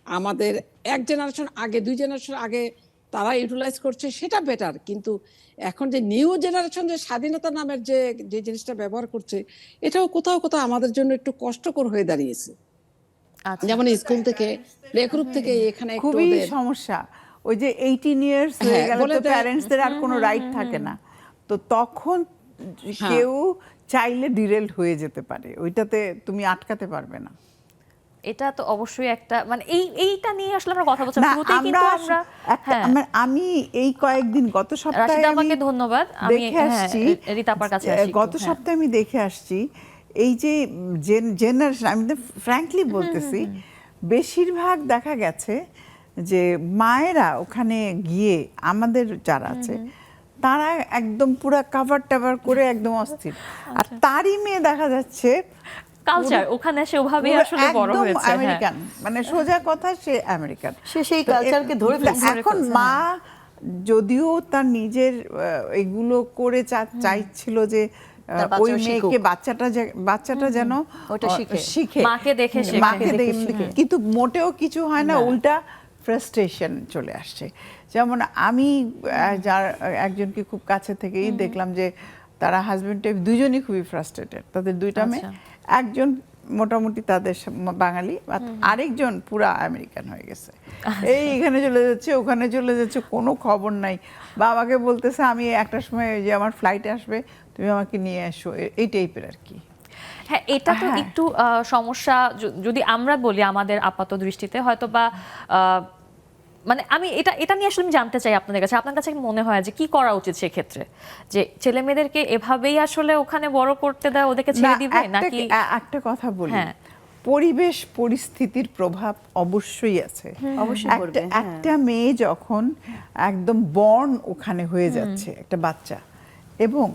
আমাদের এক জেনারেশন আগে, 2 জেনারেশন আগে তারা ইউটিলাইজ করছে, সেটা বেটার, কিন্তু এখন যে নিউ জেনারেশন যে স্বাধীনতা নামের যে যে জিনিসটা ব্যবহার করছে, এটাও কোথাও কোথাও আমাদের জন্য একটু কষ্টকর হয়ে দাঁড়িয়েছে। আচ্ছা, যেমন স্কুল থেকে, প্লে গ্রুপ থেকে এখানে একটু খুবই ওদের সমস্যা। ওই যে 18 ইয়ার্স হয়ে হ্যাঁ, গেলে বলে তো দেয়। প্যারেন্টসদের আর কোনো রাইট থাকে না, তো তখন হ্যাঁ। কেউ চাইলে ডিরেল্ড হয়ে যেতে পারে, ওইটাতে তুমি আটকাতে পারবে না। এটা তো অবশ্যই একটা মানে এইটা নিয়ে আসলে আমরা কথা বলছি না, শুরুতেই, কিন্তু আমরা হ্যাঁ, আমি এই কয়েকদিন গত সপ্তাহে রাশিদা আমি আমাকে ধন্যবাদ, আমি দেখে আসছি, রীতা আপার কাছে আসি গত সপ্তাহে আমি দেখে আসছি এই যে জেনারেশন, আমি ফ্র্যাঙ্কলি বলতেছি, বেশিরভাগ দেখা গেছে যে মায়েরা ওখানে গিয়ে আমাদের যারা আছে তারা একদম পুরা কাভার টাভার করে একদম অস্থির, আর তারই মেয়ে দেখা যাচ্ছে কালচার ওখানে সে ওভাবেই পুরো আসলে বড় একদম হয়েছে। হ্যাঁ, আমেরিকান, মানে সোজা কথা সে আমেরিকান, সে সেই কালচারকে ধরে ফেলছে। এখন মা যদিও তার নিজের এগুলো করে চাইছিল যে ওই মেয়েকে বাচ্চাটা যেন ওটা শিখে, মাকে দেখে শেখে। মাকে দেখে, কিন্তু মোটেও কিছু হয় না, উল্টা ফ্রাস্ট্রেশন চলে আসছে। যেমন আমি যার একজনকে খুব কাছে থেকেই দেখলাম যে তারা হাজবেন্ড ওয়াইফ দুজনই খুবই ফ্রাস্ট্রেটেড, তাদের দুইটা মেয়ে, একজন মোটামুটি তাদের বাঙালি, আরেকজন পুরা আমেরিকান হয়ে গেছে, এই এখানে চলে যাচ্ছে ওখানে চলে যাচ্ছে, কোনো খবর নাই। বাবাকে বলতেছে আমি একটা সময় যে আমার ফ্লাইটে আসবে, তুমি আমাকে নিয়ে এসো, এই টাইপের আর কি। হ্যাঁ, এটা তো একটু সমস্যা যদি আমরা বলি আমাদের আপাত দৃষ্টিতে, হয়তো বা মানে আমি এটা নিয়ে আসলে আমি জানতে চাই আপনাদের কাছে, আপনার কাছে মনে হয় যে কি করা উচিত সেক্ষেত্রে, যে ছেলে মেয়েদেরকে এভাবেই আসলে ওখানে বড় করতে দেয়, ওদেরকে ছেড়ে দিবে নাকি? একটা কথা বলি, হ্যাঁ, পরিবেশ পরিস্থিতির প্রভাব অবশ্যই আছে। অবশ্যই পড়বে, হ্যাঁ। একটা মেয়ে যখন একদম বর্ন ওখানে হয়ে যাচ্ছে, একটা বাচ্চা, এবং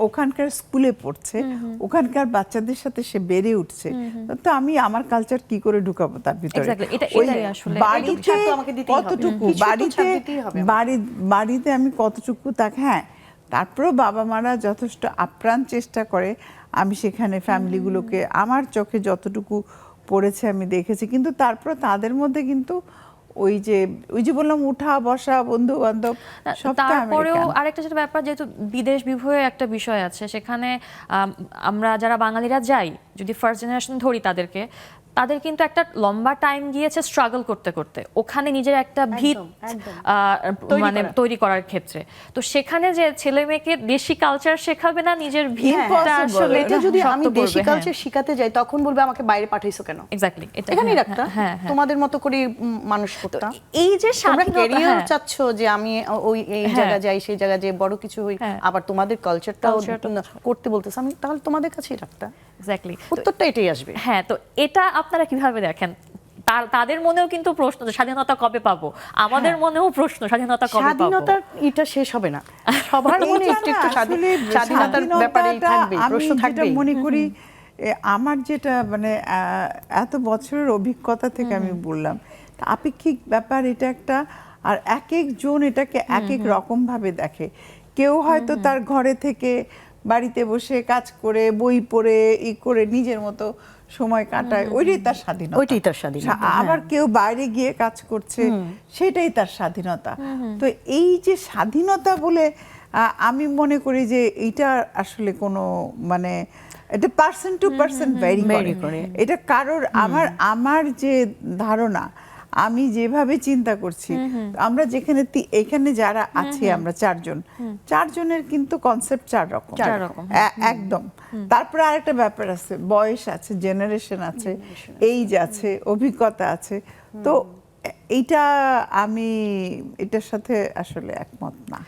ওখানকার স্কুলে পড়ছে, ওখানকার বাচ্চাদের সাথে সে বেড়ে উঠছে, তো আমি আমার কালচার কি করে ঢুকাবো তার ভিতরে? এটাই আসলে বাড়িতে কতটুকু, বাড়িতে আমি কতটুকু তাকে, হ্যাঁ, তারপরেও বাবা মারা যথেষ্ট আপ্রাণ চেষ্টা করে, আমি সেখানে ফ্যামিলিগুলোকে আমার চোখে যতটুকু পড়েছে আমি দেখেছি, কিন্তু তারপর তাদের মধ্যে কিন্তু ওই যে বললাম উঠা বসা, বন্ধু বান্ধব, তারপরেও আরেকটা যেটা ব্যাপার, যেহেতু বিদেশ বিভূয়ের একটা বিষয় আছে, সেখানে আমরা যারা বাঙালিরা যাই, যদি ফার্স্ট জেনারেশন ধরি তাদেরকে, তাদের কিন্তু একটা লম্বা টাইম গিয়েছে স্ট্রাগল করতে করতে ওখানে নিজের একটা ভিত একদম। মানে তৈরি করার ক্ষেত্রে। তো সেখানে যে ছেলে মেয়েকে দেশি কালচার শেখাবে না, নিজের ভিতটা Impossible. আসলে এটা যদি আমি শক্ত দেশি করবে, কালচার শিখাতে যাই তখন বলবে আমাকে বাইরে পাঠাইছো কেন, এক্স্যাক্টলি এখানেই রাখতা, হ্যাঁ হ্যাঁ। তোমাদের মতো করে মানুষ করতা। এই যে তোমরা স্বাধীনতা, ক্যারিয়ার হ্যাঁ, চাচ্ছ যে আমি ওই এই হ্যাঁ। জায়গা যাই সেই জায়গা যাই বড় কিছু হই, হ্যাঁ। আবার তোমাদের কালচারটাও কালচারটা করতে বলতেছে, আমি তাহলে তোমাদের কাছেই রাখতা। এক্স্যাক্টলি। উত্তরটা এটাই আসবে। হ্যাঁ, তো এটা আপনারা কিভাবে দেখেন? তাদের মনেও কিন্তু প্রশ্ন যে স্বাধীনতা কবে পাবো, আমাদের মনেও প্রশ্ন স্বাধীনতা কবে পাবো। স্বাধীনতার এটা শেষ হবে না, সবার মনে একটু একটু আসলে স্বাধীনতার ব্যাপারে স্বাধীনতাটা থাকবে, আমি প্রশ্ন যেটা থাকবে। মনে করি আমার যেটা মানে এত বছরের অভিজ্ঞতা থেকে আমি বললাম, তা আপেক্ষিক ব্যাপার এটা একটা, আর এক একজন এটাকে এক এক রকম ভাবে দেখে। কেউ হয়তো তার ঘরে থেকে বাড়িতে বসে কাজ করে বই পড়ে করে নিজের মতো সময় কাটায়, ওইটাই তার স্বাধীনতা। ওইটাই তার স্বাধীনতা, আবার কেউ বাইরে গিয়ে কাজ করছে, সেটাই তার স্বাধীনতা। তো এই যে স্বাধীনতা বলে আমি মনে করি যে এইটা আসলে কোনো মানে এটা পার্সন টু পার্সন ভ্যারি করে। এটা কারোর আমার যে ধারণা, আমি যেভাবে চিন্তা করছি, আমরা যেখানে এখানে যারা আছি আমরা চারজনের কিন্তু কনসেপ্ট চার রকম। একদম। তারপরে আরেকটা ব্যাপার আছে, বয়স আছে, জেনারেশন আছে, এইজ আছে, অভিজ্ঞতা আছে। তো এইটা আমি এটার সাথে আসলে একমত না।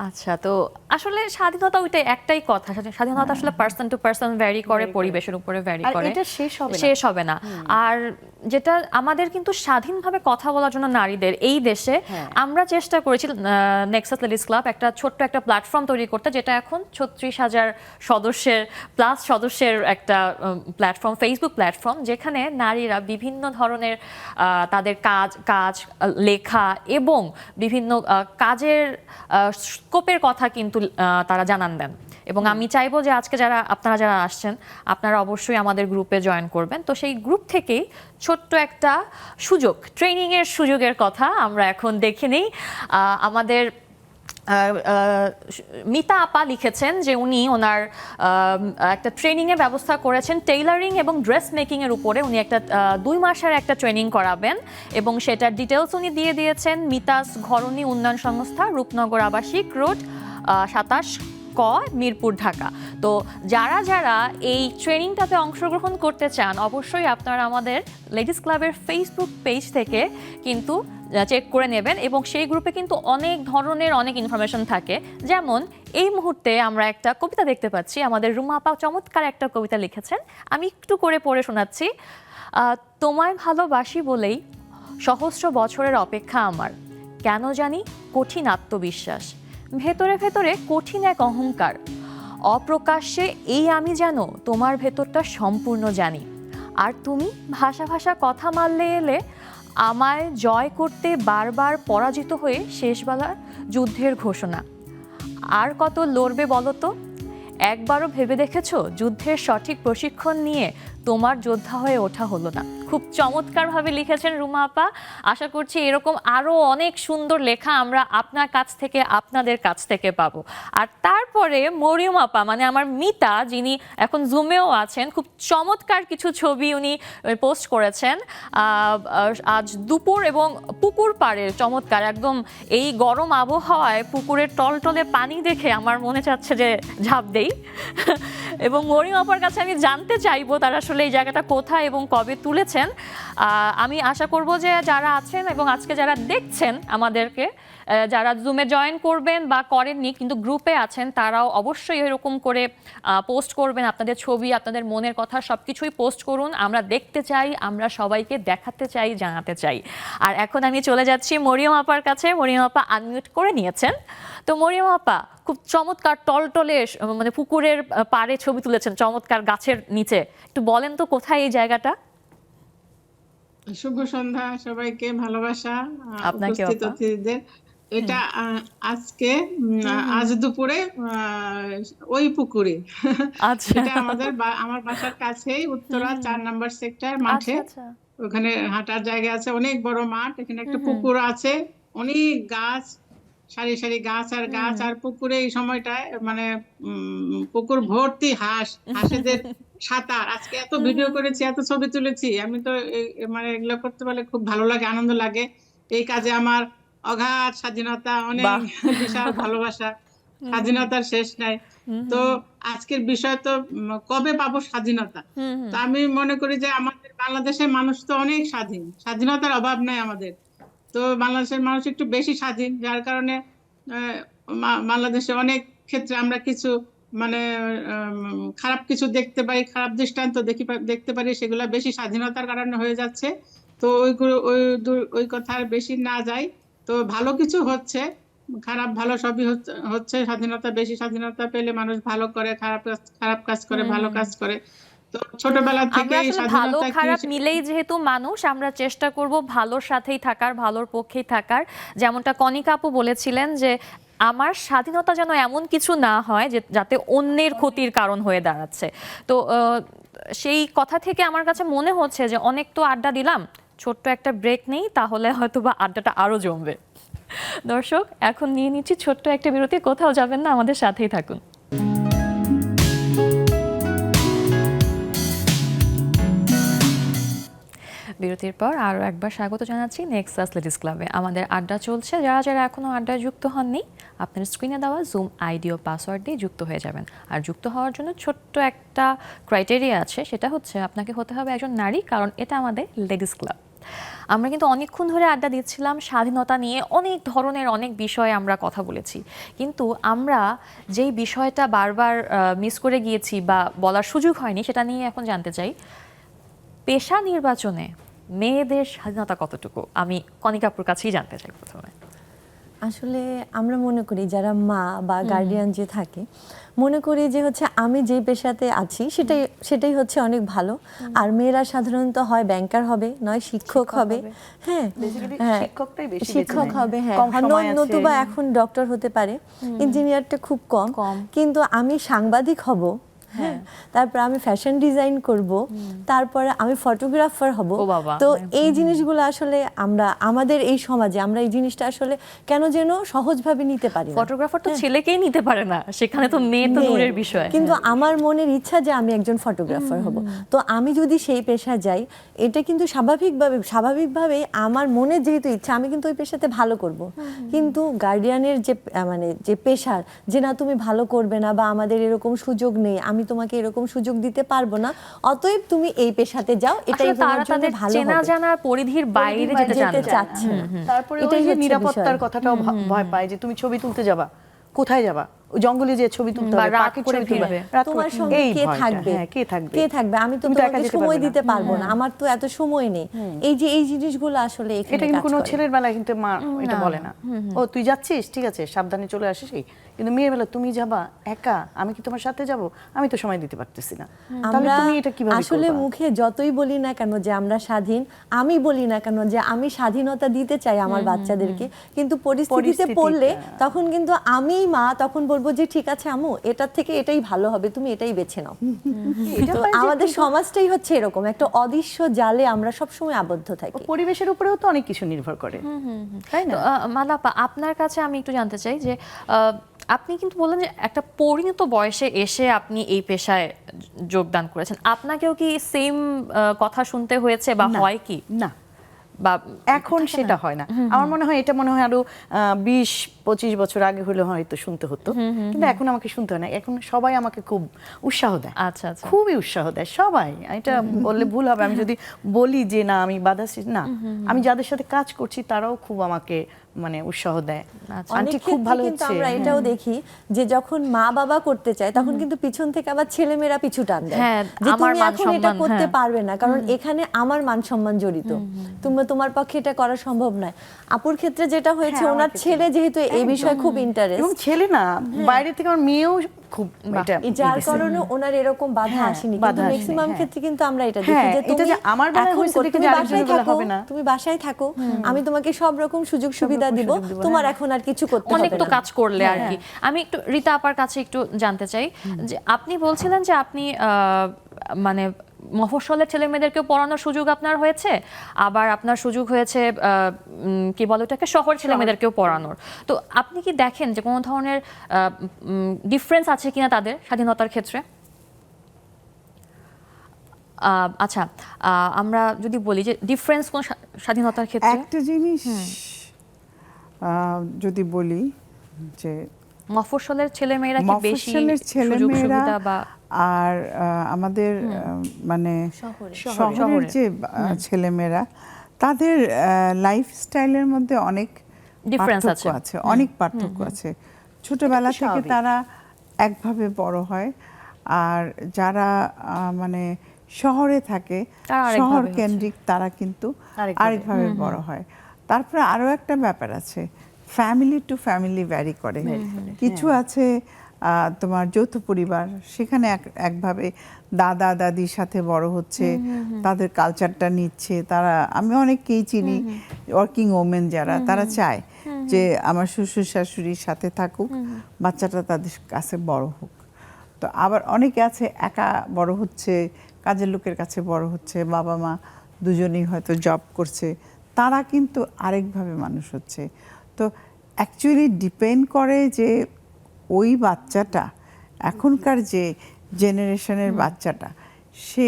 আচ্ছা, তো আসলে স্বাধীনতা ওইটাই একটাই কথা, স্বাধীনতা আসলে পার্সন টু পার্সন ভ্যারি করে, পরিবেশের উপরে ভ্যারি আর করে, এটা শেষ হবে না। আর যেটা আমাদের কিন্তু স্বাধীনভাবে কথা বলার জন্য নারীদের এই দেশে আমরা চেষ্টা করেছি নেক্সাস লেডিস ক্লাব একটা ছোট্ট একটা প্ল্যাটফর্ম তৈরি করতে, যেটা এখন 36,000 সদস্যের একটা প্ল্যাটফর্ম, ফেসবুক প্ল্যাটফর্ম, যেখানে নারীরা বিভিন্ন ধরনের তাদের কাজ লেখা এবং বিভিন্ন কাজের স্কোপের কথা কিন্তু তারা জানান দেন। এবং আমি চাইবো যে আজকে আপনারা যারা আসছেন, আপনারা অবশ্যই আমাদের গ্রুপে জয়েন করবেন। তো সেই গ্রুপ থেকেই ছোট্ট একটা ট্রেনিংয়ের সুযোগের কথা আমরা এখন দেখে নিই। আমাদের মিতা আপা লিখেছেন যে উনি ওনার একটা ট্রেনিংয়ের ব্যবস্থা করেছেন টেইলারিং এবং ড্রেস মেকিংয়ের উপরে। উনি একটা 2 মাসের একটা ট্রেনিং করাবেন এবং সেটার ডিটেলস উনি দিয়ে দিয়েছেন। মিতাস ঘরণী উন্নয়ন সংস্থা, রূপনগর আবাসিক রোড, 27 ক, মিরপুর, ঢাকা। তো যারা এই ট্রেনিংটাতে অংশগ্রহণ করতে চান, অবশ্যই আপনারা আমাদের লেডিস ক্লাবের ফেসবুক পেজ থেকে কিন্তু চেক করে নেবেন। এবং সেই গ্রুপে কিন্তু অনেক ধরনের অনেক ইনফরমেশন থাকে। যেমন এই মুহূর্তে আমরা একটা কবিতা দেখতে পাচ্ছি, আমাদের রুমা আপা চমৎকার একটা কবিতা লিখেছেন, আমি একটু করে পড়ে শোনাচ্ছি। তোমায় ভালোবাসি বলেই সহস্র বছরের অপেক্ষা আমার, কেন জানি কঠিন আত্মবিশ্বাস, ভেতরে ভেতরে কঠিন এক অহংকার, অপ্রকাশ্যে এই আমি যেন তোমার ভেতরটা সম্পূর্ণ জানি। আর তুমি ভাষা ভাষা কথা মারলে এলে আমায় জয় করতে বারবার পরাজিত হয়ে শেষবেলার যুদ্ধের ঘোষণা। আর কত লড়বে বলো তো? একবারও ভেবে দেখেছো যুদ্ধের সঠিক প্রশিক্ষণ নিয়ে তোমার যোদ্ধা হয়ে ওঠা হলো না? খুব চমৎকারভাবে লিখেছেন রুমা আপা। আশা করছি এরকম আরও অনেক সুন্দর লেখা আমরা আপনার কাছ থেকে, আপনাদের কাছ থেকে পাবো। আর তারপরে মরিয়ম আপা, মানে আমার মিতা, যিনি এখন জুমেও আছেন, খুব চমৎকার কিছু ছবি উনি পোস্ট করেছেন আজ দুপুর, এবং পুকুর পাড়ের চমৎকার, একদম এই গরম আবহাওয়ায় পুকুরের টলটলে পানি দেখে আমার মনে চাচ্ছে যে ঝাঁপ দেই। এবং মরিয়ম আপার কাছে আমি জানতে চাইবো তারা আসলে এই জায়গাটা কোথায় এবং কবে তুলেছেন। আমি আশা করব যে যারা আছেন এবং আজকে যারা দেখছেন আমাদেরকে, যারা জুমে জয়েন করবেন বা করেননি কিন্তু গ্রুপে আছেন, তারাও অবশ্যই এরকম করে পোস্ট করবেন আপনাদের ছবি, আপনাদের মনের কথা সব কিছুই পোস্ট করুন। আমরা দেখতে চাই, আমরা সবাইকে দেখাতে চাই, জানাতে চাই। আর এখন আমি চলে যাচ্ছি মরিয়ম আপার কাছে। মরিয়ম আপা আনমিউট করে নিয়েছেন। তো মরিয়ম আপা খুব চমৎকার টলটলে মানে পুকুরের পাড়ে ছবি তুলেছেন, চমৎকার গাছের নিচে। একটু বলেন তো কোথায় এই জায়গাটা? শুভ সন্ধ্যা সবাইকে, ভালোবাসা আপনাকে উপস্থিত অতিথিদের। এটা আজকে আজ দুপুরে ওই পুকুরে, আচ্ছা, এটা আমার বাসার কাছেই, উত্তরা 4 নম্বর সেক্টর মাঠে। ওখানে হাঁটার জায়গা আছে, অনেক বড় মাঠ, এখানে একটা পুকুর আছে, অনেক গাছ, সারি সারি গাছ আর গাছ আর পুকুরে এই সময়টায় মানে পুকুর ভর্তি হাঁসেদের সাঁতার। আজকে এত ভিডিও করেছি, এত ছবি তুলেছি, আমি তো মানে এগুলো করতে পারলে খুব ভালো লাগে, আনন্দ লাগে। এই কাজে আমার অগাধ স্বাধীনতা, অনেক বিশাল ভালোবাসা, স্বাধীনতার শেষ নাই। তো আজকের বিষয় তো কবে পাবো স্বাধীনতা। তো আমি মনে করি যে আমাদের বাংলাদেশের মানুষ তো অনেক স্বাধীন, স্বাধীনতার অভাব নাই আমাদের। তো বাংলাদেশের মানুষ একটু বেশি স্বাধীন, যার কারণে বাংলাদেশে অনেক ক্ষেত্রে আমরা কিছু মানে খারাপ কিছু দেখতে পারি, খারাপ দৃষ্টান্ত দেখতে পারি, সেগুলো বেশি স্বাধীনতার কারণে হয়ে যাচ্ছে। তো ওই কথা আর বেশি না যাই। তো ভালো কিছু হচ্ছে, খারাপ ভালো সবই হচ্ছে। স্বাধীনতা, বেশি স্বাধীনতা পেলে মানুষ ভালো করে, খারাপ কাজ করে, ভালো কাজ করে। তো ছোটবেলা থেকে ভালো খারাপ মিলেই যেহেতু মানুষ, আমরা চেষ্টা করব ভালোর সাথেই থাকার, ভালোর পক্ষেই থাকার। যেমনটা কণিকা আপু বলেছিলেন যে আমার স্বাধীনতা যেন এমন কিছু না হয় যে যাতে অন্যের ক্ষতির কারণ হয়ে দাঁড়াচ্ছে। তো সেই কথা থেকে আমার কাছে মনে হচ্ছে যে অনেক তো আড্ডা দিলাম, ছোট্ট একটা ব্রেক নেই, তাহলে হয়তো বা আড্ডাটা আরো জমবে। দর্শক, এখন নিয়ে নিচ্ছি ছোট্ট একটা বিরতি, কোথাও যাবেন না, আমাদের সাথেই থাকুন। বিরতির পর আরও একবার স্বাগত জানাচ্ছি নেক্সাস লেডিস ক্লাবে। আমাদের আড্ডা চলছে, যারা যারা এখনও আড্ডায় যুক্ত হননি, আপনার স্ক্রিনে দেওয়া জুম আইডি ও পাসওয়ার্ড দিয়ে যুক্ত হয়ে যাবেন। আর যুক্ত হওয়ার জন্য ছোট্ট একটা ক্রাইটেরিয়া আছে, সেটা হচ্ছে আপনাকে হতে হবে একজন নারী, কারণ এটা আমাদের লেডিস ক্লাব। আমরা কিন্তু অনেকক্ষণ ধরে আড্ডা দিচ্ছিলাম স্বাধীনতা নিয়ে, অনেক ধরনের অনেক বিষয়ে আমরা কথা বলেছি, কিন্তু আমরা যেই বিষয়টা বারবার মিস করে গিয়েছি বা বলার সুযোগ হয়নি, সেটা নিয়ে এখন জানতে চাই। পেশা নির্বাচনে মেয়েদের স্বাধীনতা কতটুকু, আমি কণিকাপুর কাছেই জানতে চাই প্রথমে। আসলে আমরা মনে করি যারা মা বা গার্ডিয়ান যে থাকে, মনে করি যে হচ্ছে আমি যে পেশাতে আছি সেটাই হচ্ছে অনেক ভালো। আর মেয়েরা সাধারণত হয় ব্যাংকার হবে, নয় শিক্ষক হবে। হ্যাঁ, শিক্ষক হবে, হ্যাঁ, নতুবা এখন ডক্টর হতে পারে, ইঞ্জিনিয়ারটা খুব কম। কিন্তু আমি সাংবাদিক হব, হ্যাঁ, তারপর আমি ফ্যাশন ডিজাইন করব, তারপরে আমি ফটোগ্রাফার হব। তো এই জিনিসগুলো আসলে আমরা আমাদের এই সমাজে আমরা এই জিনিসটা আসলে কেন যেন সহজভাবে নিতে পারি না। ফটোগ্রাফার তো ছেলেকেই নিতে পারে না, সেখানে তো মেয়ে তো দূরের বিষয়। কিন্তু আমার মনের ইচ্ছা যে আমি একজন ফটোগ্রাফার হব। তো আমি যদি সেই পেশা যাই, এটা কিন্তু স্বাভাবিকভাবে আমার মনের যেহেতু ইচ্ছা, আমি কিন্তু ওই পেশাতে ভালো করব। কিন্তু গার্ডিয়ানের যে মানে যে পেশার যে না তুমি ভালো করবে না, বা আমাদের এরকম সুযোগ নেই, আমি তোমাকে এরকম সুযোগ দিতে পারবো না, অতএব তুমি এই পেশাতে যাও, এটাই তোমার জন্য ভালো হবে। চেনা জানার পরিধির বাইরে যেতে চাচ্ছে। তারপরে ওই যে নিরাপত্তার কথাটাও ভয় পায় যে তুমি ছবি তুলতে যাবা, কোথায় যাবা, জঙ্গলে যে ছবি তুলতে হবে, পাখির ছবি তুলবে, তোমার সঙ্গে কে থাকবে, আমি তো তোমাকে সময় দিতে পারবো না, আমার তো এত সময় নেই। এই জিনিসগুলো আসলে এটা কিন্তু কোনো ছেলের বেলায় কিন্তু মা এটা বলে না, ও তুই যাচ্ছিস ঠিক আছে সাবধানে চলে আসিস। কিন্তু মেয়ের বেলা তুমি যাবা একা, আমি কি তোমার সাথে যাব, আমি তো সময় দিতে পারতেছি না। তাহলে তুমি এটা কিভাবে আসলে মুখে যতই বলি না কেন যে আমরা স্বাধীন, আমি বলি না কেন যে আমি স্বাধীনতা দিতে চাই আমার বাচ্চাদেরকে, কিন্তু পরিস্থিতিতে পড়লে তখন কিন্তু আমি মা তখন বলবো যে ঠিক আছে আম্মু, এটার থেকে এটাই ভালো হবে, তুমি এটাই বেছে নাও। আমাদের সমাজটাই হচ্ছে এরকম একটা অদৃশ্য জালে আমরা সবসময় আবদ্ধ থাকি। পরিবেশের উপরেও তো অনেক কিছু নির্ভর করে, তাই না? মালাপা, আপনার কাছে আমি একটু জানতে চাই যে আপনি কিন্তু বললেন যে একটা পরিণত বয়সে এসে আপনি এই পেশায় যোগদান করেছেন, আপনাকেও কি সেম কথা শুনতে হয়েছে বা হয় কি? না, এখন সেটা হয় না। আমার মনে হয় এটা আরো 20-25 বছর আগে হলে হয়তো শুনতে হতো, কিন্তু এখন আমাকে শুনতে হয় না। এখন সবাই আমাকে খুব উৎসাহ দেয়, আচ্ছা, খুবই উৎসাহ দেয় সবাই। এটা বললে ভুল হবে আমি যদি বলি যে না আমি বাধা না, আমি যাদের সাথে কাজ করছি তারাও খুব আমাকে মানে উৎসাহ দেয়। আন্টি খুব ভালো হচ্ছে। আমরা এটাও দেখি যে যখন মা বাবা করতে চায় তখন কিন্তু পিছন থেকে আবার ছেলেমেয়েরা পিছু টান দেয় যে তুমি এখন এটা করতে পারবে না, কারণ এখানে আমার মান সম্মান জড়িত, তোমার পক্ষে এটা করা সম্ভব নয়। আপুর ক্ষেত্রে যেটা হয়েছে, ওনার ছেলে যেহেতু এই বিষয়ে খুব ইন্টারেস্ট, এবং ছেলে না বাইরে থেকে আমার মেয়েও খুব, যার কারণে ওনার এরকম বাধা আসেনি। কিন্তু ম্যাক্সিমাম ক্ষেত্রে কিন্তু আমরা এটা দেখি যে তুমি আমার বেলায় হয়েছে দেখে যে আরেকজনের বেলায় হবে না, তুমি বাসায় থাকো, আমি তোমাকে সব রকম সুযোগ সুবিধা দিব, তোমার এখন আর কিছু করতে হবে না, অনেক তো কাজ করলে আর কি। আমি একটু রীতা আপার কাছে একটু জানতে চাই যে আপনি বলছিলেন যে আপনি মানে মফস্বলের ছেলে মেয়েদেরকেও পড়ানোর সুযোগ আপনার হয়েছে, আবার আপনার সুযোগ হয়েছে কি বলে ওটাকে, শহর ছেলে মেয়েদেরকেও পড়ানোর। তো আপনি কি দেখেন যে কোনো ধরনের ডিফারেন্স আছে কিনা তাদের স্বাধীনতার ক্ষেত্রে? আচ্ছা, আমরা যদি বলি যে ডিফারেন্স কোন স্বাধীনতার ক্ষেত্রে, একটা জিনিস যদি বলি যে মফস্বলের ছেলেমেয়েরা কি বেশি মফস্বলের সুযোগ ছেলেমেয়েরা সুবিধা বা আর আমাদের মানে শহরের শহরে। যে ছেলেমেয়েরা, তাদের লাইফস্টাইলের মধ্যে অনেক Difference পার্থক্য আছে, অনেক পার্থক্য আছে। ছোটবেলা থেকে তারা একভাবে বড় হয়, আর যারা মানে শহরে থাকে, তারা আরেকভাবে শহর হচ্ছে। কেন্দ্রিক, তারা কিন্তু আরেকভাবে। আরেকভাবে বড় হয়। তারপরে আরো একটা ব্যাপার আছে, ফ্যামিলি টু ফ্যামিলি ভ্যারি করে। কিছু আছে তোমার যৌথ পরিবার, সেখানে একভাবে দাদা দাদির সাথে বড় হচ্ছে, তাদের কালচারটা নিচ্ছে তারা। আমি অনেককেই চিনি ওয়ার্কিং ওমেন যারা, তারা চায় যে আমার শ্বশুর শাশুড়ির সাথে থাকুক, বাচ্চাটা তাদের কাছে বড় হোক। তো আবার অনেকে আছে একা বড় হচ্ছে, কাজের লোকের কাছে বড় হচ্ছে, বাবা মা দুজনেই হয়তো জব করছে, তারা কিন্তু আরেকভাবে মানুষ হচ্ছে। তো অ্যাকচুয়ালি ডিপেন্ড করে যে ওই বাচ্চাটা, এখনকার যে জেনারেশনের বাচ্চাটা, সে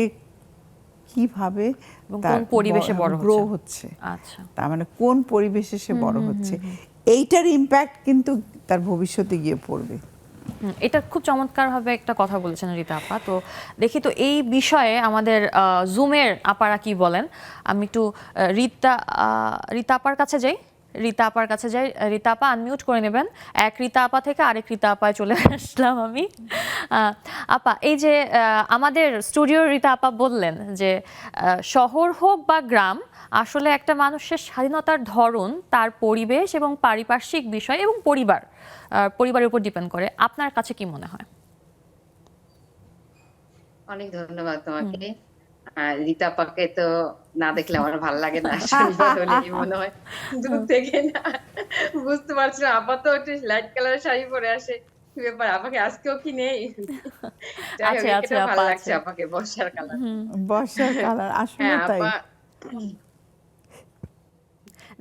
কিভাবে এবং তার কোন পরিবেশে বড় গ্রো হচ্ছে। হচ্ছে, আচ্ছা, তার মানে কোন পরিবেশে সে বড় হচ্ছে, এইটার ইম্প্যাক্ট কিন্তু তার ভবিষ্যতে গিয়ে পড়বে। এটা খুব চমৎকারভাবে একটা কথা বলেছেন রীতা আপা। তো দেখি তো এই বিষয়ে আমাদের জুমের আপারা কি বলেন। আমি একটু রীতা আপার কাছে যাই। রীতা আপা আনমিউট করে নেবেন। এক রীতা আপা থেকে আরেক রীতা আপায় চলে আসলাম আমি। আপা, এই যে আমাদের স্টুডিওর রীতা আপা বললেন যে শহর হোক বা গ্রাম, আসলে একটা মানুষের স্বাধীনতার ধরন তার পরিবেশ এবং পারিপার্শ্বিক বিষয় এবং পরিবারের উপর ডিপেন্ড করে। আপনার কাছে কি মনে হয়? অনেক ধন্যবাদ তোমাকে। রীতা আপাকে তো না দেখলে আমার ভালো লাগে না, শনিবার হলেই মনে হয় দূর থেকে না বুঝতে পারছি না। আপা তো একটু লাইট কালারের শাড়ি পরে আসে, কি ব্যাপার, আপাকে আজকেও কি নেই? যাই হোক, আছে এটা ভালো আপা, লাগছে আছে। আপাকে, বর্ষার কালার। বর্ষার কালার আসলে হ্যাঁ তাই। আপা,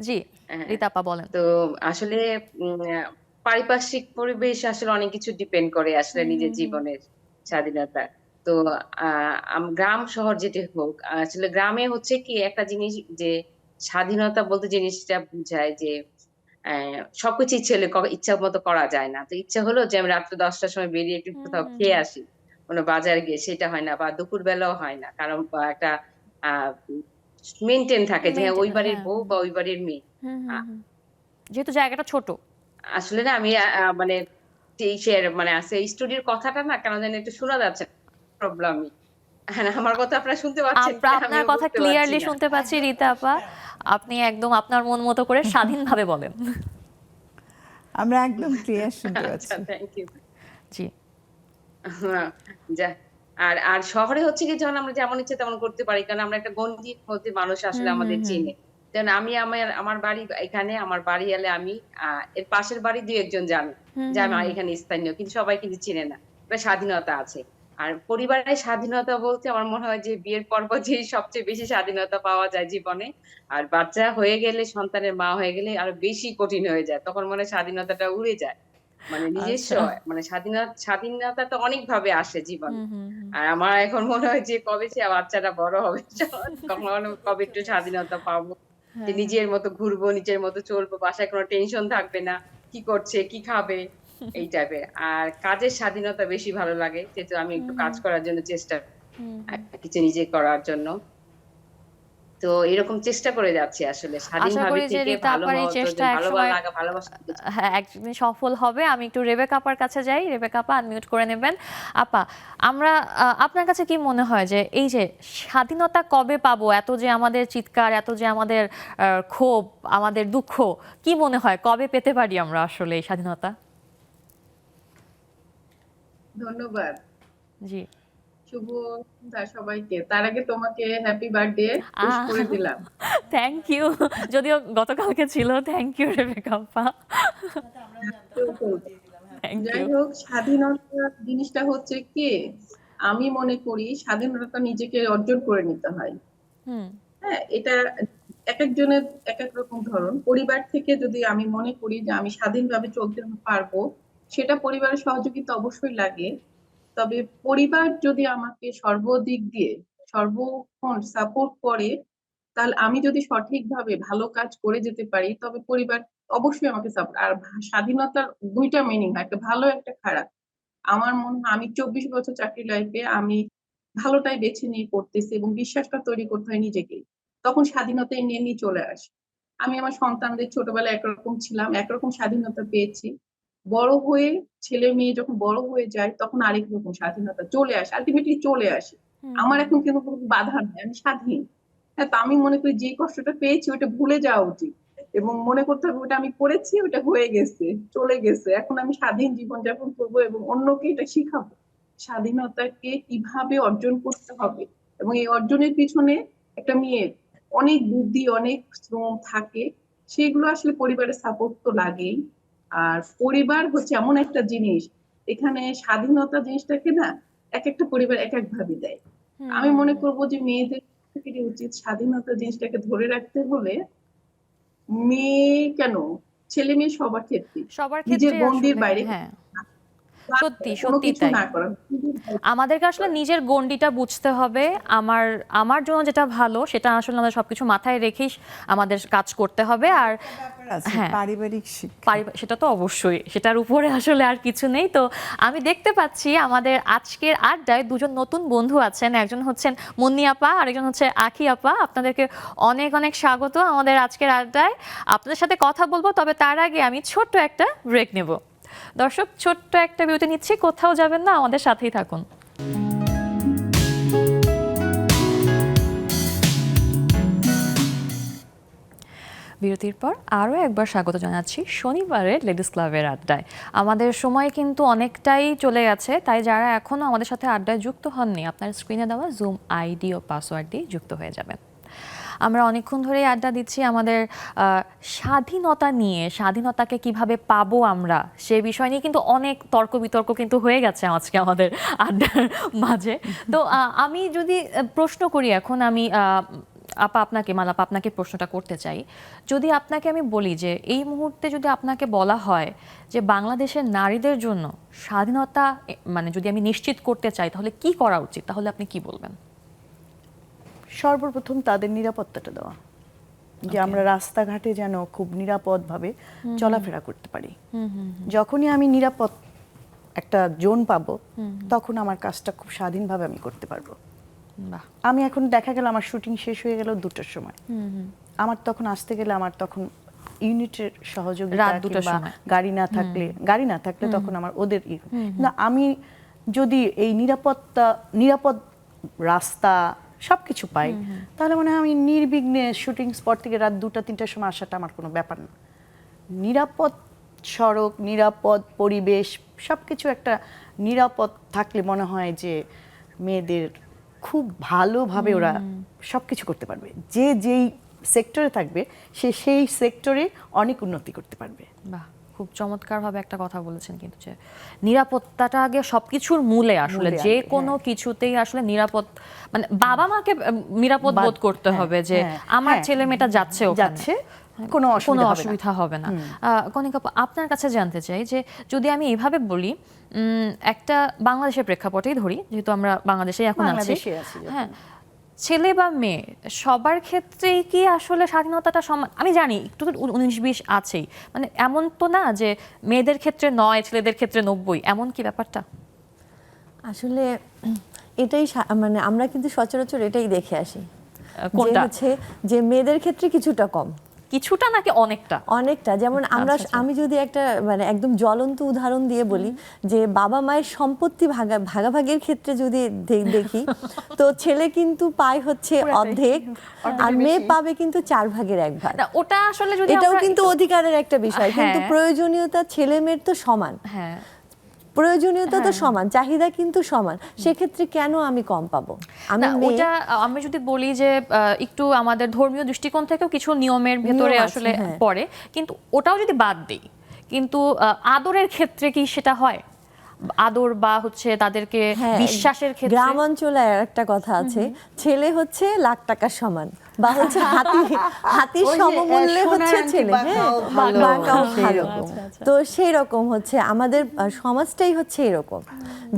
জি, হ্যাঁ, রীতা আপা বলেন। তো আসলে পারিপার্শ্বিক পরিবেশ আসলে অনেক কিছু ডিপেন্ড করে আসলে নিজের জীবনের স্বাধীনতা। তো গ্রাম শহর যেটি হোক, আসলে গ্রামে হচ্ছে কি একটা জিনিস, যে স্বাধীনতা বলতে জিনিসটা বুঝায় যে সবকিছু ইচ্ছা মতো করা যায় না। তো ইচ্ছা হলো যে আমি রাত্রে 10টার সময় বেরিয়ে একটু কোথাও খেয়ে আসি, কোনো বাজারে গিয়ে, সেটা হয় না, বা দুপুর বেলাও হয় না, কারণ একটা মেনটেন থাকে যে হ্যাঁ, ওই বাড়ির বউ বা ওই বাড়ির মেয়ে। যেহেতু জায়গাটা ছোট। আসলে না আমি মানে মানে আছে স্টুডিওর কথাটা না কেন জানি একটু শোনা যাচ্ছে প্রবলেমই। হ্যাঁ, আমার কথা আপনারা শুনতে পাচ্ছেন কি? আপনার আমিও কথা বুঝতে ক্লিয়ারলি পারছি না। শুনতে পাচ্ছি রীতা আপা। আপনি একদম আপনার মন মতো করে স্বাধীনভাবে বলেন। আমরা একদম ক্লিয়ার শুনতে আচ্ছা, পাচ্ছি। Thank you. জি, যা আর আর শহরে হচ্ছে কি, যখন আমরা যেমন ইচ্ছে তেমন করতে পারি, কারণ আমরা একটা গণ্ডির মধ্যে মানুষ আসলে আমাদের চেনে। যেমন আমি আমার বাড়ি এখানে, আমার বাড়ি এলে আমি এর পাশের বাড়ি 2-1 জন জানে যে আমি এখানে স্থানীয়, কিন্তু সবাই কিন্তু চিনে না। একটা স্বাধীনতা আছে। আর পরিবারের স্বাধীনতা বলতে আমার মনে হয় যে বিয়ের পর যে সবচেয়ে বেশি স্বাধীনতা পাওয়া যায় জীবনে। আর বাচ্চা হয়ে গেলে, সন্তানের মা হয়ে গেলে আরো বেশি কঠিন হয়ে যায়, তখন মনে হয় স্বাধীনতাটা উড়ে যায়। মানে নিজস্ব মানে স্বাধীনতা তো অনেক ভাবে আসে জীবনে। আর আমার এখন মনে হয় যে কবে সে বাচ্চাটা বড় হবে, কবে একটু স্বাধীনতা পাবো, যে নিজের মতো ঘুরবো, নিজের মতো চলবো, বাসায় কোনো টেনশন থাকবে না, কি করছে কি খাবে, এই টাইপের। আর কাজের স্বাধীনতা বেশি ভালো লাগে, যেহেতু আমি একটু কাজ করার জন্য চেষ্টা কিছু নিজে করার জন্য। তো এরকম চেষ্টা করে যাচ্ছি আসলে আশা স্বাধীনভাবে করি যে থেকে রীতা ভালো আপার এই হওয়ার চেষ্টা জন্য, একসময় ভালোবাসা। হ্যাঁ, একদিন সফল হবে। আমি একটু রেবেকা আপার কাছে যাই। রেবেকা আপা আনমিউট করে নেবেন। আপা, আমরা আপনার কাছে কি মনে হয় যে এই যে স্বাধীনতা কবে পাবো, এত যে আমাদের চিৎকার, এত যে আমাদের ক্ষোভ, আমাদের দুঃখ, কি মনে হয় কবে পেতে পারি আমরা আসলে এই স্বাধীনতা? ধন্যবাদ। জি, শুভ সন্ধ্যা সবাইকে। তার আগে তোমাকে হ্যাপি বার্থডে উইশ করে দিলাম। Thank you. যদিও গতকালকে ছিল। থ্যাংক ইউ রেবেকা আপা। থ্যাংক যাই ইউ। হোক, স্বাধীনতা জিনিসটা হচ্ছে কি, আমি মনে করি স্বাধীনতা নিজেকে অর্জন করে নিতে হয়। হুম হ্যাঁ, এটা এক একজনের এক এক রকম ধরন। পরিবার থেকে যদি আমি মনে করি যে আমি স্বাধীনভাবে চলতে পারবো, সেটা পরিবারের সহযোগিতা অবশ্যই লাগে। তবে পরিবার যদি আমাকে সর্বদিক দিয়ে সর্বক্ষণ সাপোর্ট করে, তাহলে আমি যদি সঠিকভাবে ভালো কাজ করে যেতে পারি, তবে পরিবার অবশ্যই আমাকে সাপোর্ট। আর স্বাধীনতার দুইটা মিনিং হয়, একটা ভালো একটা খারাপ। আমার মনে হয় আমি 24 বছর চাকরি লাইফে আমি ভালোটাই বেছে নিয়ে করতেছি এবং বিশ্বাসটা তৈরি করতে হয় নিজেকেই। তখন স্বাধীনতা এমনি চলে আসে। আমি আমার সন্তানদের ছোটবেলায় একরকম ছিলাম, একরকম স্বাধীনতা পেয়েছি। বড় হয়ে ছেলে মেয়ে যখন বড় হয়ে যায় তখন আরেক রকম স্বাধীনতা চলে আসে, আলটিমেটলি চলে আসে। আমার এখন কিন্তু কোনো বাধা নেই, আমি স্বাধীন। হ্যাঁ, তো আমি মনে করি যে কষ্টটা পেয়েছি ওটা ভুলে যাওয়া উচিত এবং মনে করতে হবে ওটা আমি করেছি, ওটা হয়ে গেছে, চলে গেছে। এখন আমি স্বাধীন জীবনযাপন করবো এবং অন্যকে এটা শিখাবো স্বাধীনতাকে কিভাবে অর্জন করতে হবে। এবং এই অর্জনের পিছনে একটা মেয়ের অনেক বুদ্ধি, অনেক শ্রম থাকে। সেগুলো আসলে পরিবারের সাপোর্ট তো লাগেই। আর পরিবার হচ্ছে এমন একটা জিনিস, এখানে স্বাধীনতা জিনিসটাকে না এক একটা পরিবার এক এক ভাবে দেয়। আমি মনে করবো যে মেয়েদের উচিত স্বাধীনতা জিনিসটাকে ধরে রাখতে হলে মেয়ে কেন, ছেলে মেয়ে সবার ক্ষেত্রে সবার নিজের ক্ষেত্রে গণ্ডির আসলে বাইরে হ্যাঁ সত্যি কোনো সত্যি কিছু তাই। না করা। আমাদেরকে আসলে নিজের গণ্ডিটা বুঝতে হবে। আমার আমার জন্য যেটা ভালো সেটা আসলে আমাদের সবকিছু মাথায় রেখেই আমাদের কাজ করতে হবে। আর আছে, হ্যাঁ। পারিবারিক শিক্ষা। সেটা তো অবশ্যই, সেটার উপরে আসলে আর কিছু নেই। তো আমি দেখতে পাচ্ছি আমাদের আজকের আড্ডায় দুজন নতুন বন্ধু আছেন, একজন হচ্ছেন মুন্নি আপা আর একজন হচ্ছে আখি আপা। আপনাদেরকে অনেক অনেক স্বাগত আমাদের আজকের আড্ডায়। আপনাদের সাথে কথা বলবো, তবে তার আগে আমি ছোট্ট একটা ব্রেক নেব। দর্শক, ছোট্ট একটা বিরতি নিচ্ছি, কোথাও যাবেন না, আমাদের সাথেই থাকুন। বিরতির পর আরও একবার স্বাগত জানাচ্ছি শনিবারের লেডিস ক্লাবের আড্ডায়। আমাদের সময় কিন্তু অনেকটাই চলে গেছে, তাই যারা এখনও আমাদের সাথে আড্ডায় যুক্ত হননি, আপনার স্ক্রিনে দেওয়া জুম আইডি ও পাসওয়ার্ড দিয়ে যুক্ত হয়ে যাবেন। আমরা অনেকক্ষণ ধরেই আড্ডা দিচ্ছি আমাদের স্বাধীনতা নিয়ে। স্বাধীনতাকে কিভাবে পাবো আমরা, সে বিষয় নিয়ে কিন্তু অনেক তর্ক বিতর্ক কিন্তু হয়ে গেছে আজকে আমাদের আড্ডার মাঝে। তো আমি যদি প্রশ্ন করি এখন, আমি আপা আপনাকে, মালাপা আপনাকে প্রশ্নটা করতে চাই। যদি আপনাকে আমি বলি যে এই মুহূর্তে যদি আপনাকে বলা হয় যে বাংলাদেশের নারীদের জন্য স্বাধীনতা মানে যদি আমি নিশ্চিত করতে চাই তাহলে কি করা উচিত, তাহলে আপনি কি বলবেন? সর্বপ্রথম তাদের নিরাপত্তাটা দেওয়া, যে আমরা রাস্তাঘাটে যেন খুব নিরাপদভাবে চলাফেরা করতে পারি। যখনই আমি নিরাপদ একটা জোন পাবো, তখন আমার কাজটা খুব স্বাধীনভাবে আমি করতে পারবো। আমি এখন দেখা গেল আমার শুটিং শেষ হয়ে গেল 2টার সময়, আমার তখন আসতে গেলে আমার তখন ইউনিটের সহযোগিতা রাত 2টার কিংবা সময় গাড়ি না থাকলে তখন আমার ওদের না, আমি যদি এই নিরাপদ রাস্তা সবকিছু পাই, তাহলে মনে হয় আমি নির্বিঘ্নে শুটিং স্পট থেকে রাত 2টা-3টার সময় আসাটা আমার কোনো ব্যাপার না। নিরাপদ সড়ক, নিরাপদ পরিবেশ, সবকিছু একটা নিরাপদ থাকলে মনে হয় যে মেয়েদের খুব ভালোভাবে ওরা সবকিছু করতে পারবে। যে যেই সেক্টরে থাকবে সে সেই সেক্টরে অনেক উন্নতি করতে পারবে। বাহ, খুব চমৎকারভাবে একটা কথা বলেছেন, কিন্তু যে নিরাপত্তাটা আগে সবকিছুর মূলে, আসলে যে কোনো কিছুতেই আসলে নিরাপদ, মানে বাবা মাকে নিরাপদ বোধ করতে হবে যে আমার ছেলে মেয়েটা যাচ্ছে কোনো অসুবিধা হবে না। কনিকা, আপনার কাছে জানতে চাই যে যদি আমি এভাবে বলি, একটা বাংলাদেশের প্রেক্ষাপটেই ধরি, যেহেতু আমরা বাংলাদেশেই এখন আছি, হ্যাঁ, ছেলে বা মেয়ে সবার ক্ষেত্রেই কি আসলে স্বাধীনতাটা সমান? আমি জানি একটু তো 19-20 আছেই, মানে এমন তো না যে মেয়েদের ক্ষেত্রে 9, ছেলেদের ক্ষেত্রে 90, এমন কি ব্যাপারটা? আসলে এটাই মানে আমরা কিন্তু সচরাচর এটাই দেখে আসি, কোনটা হচ্ছে যে মেয়েদের ক্ষেত্রে কিছুটা কম, কিছুটা নাকি অনেকটা। যেমন আমি যদি একটা মানে একদম জ্বলন্ত উদাহরণ দিয়ে বলি, যে বাবা মায়ের সম্পত্তি ভাগাভাগির ক্ষেত্রে যদি দেখি, তো ছেলে কিন্তু পায় হচ্ছে অর্ধেক, আর মেয়ে পাবে কিন্তু 4 ভাগের 1 ভাগ। ওটা আসলে যদি এটাও কিন্তু অধিকারের একটা বিষয়, কিন্তু প্রয়োজনীয়তা ছেলে মেয়ের তো সমান। হ্যাঁ, প্রয়োজনীয়তা তো সমান, চাহিদা কিন্তু সমান, সেক্ষেত্রে কেন আমি কম পাবো? আমি যদি বলি যে একটু আমাদের ধর্মীয় দৃষ্টিকোণ থেকেও কিছু নিয়মের ভেতরে আসলে পড়ে, কিন্তু ওটাও যদি বাদ দিই, কিন্তু আদরের ক্ষেত্রে কি সেটা হয়? আদর বা হচ্ছে তাদেরকে হ্যাঁ, বিশ্বাসের ক্ষেত্রে? গ্রাম অঞ্চলে আর একটা কথা আছে, ছেলে হচ্ছে লাখ টাকার সমান বা হচ্ছে হাতির ওই যে, সমমূল্যে সোনার হচ্ছে আংটি ছেলে, বাঁকাও হ্যাঁ, ভালো। বাঁকাও ভালো। আচ্ছা, আচ্ছা। তো সেই রকম হচ্ছে আমাদের সমাজটাই হচ্ছে এরকম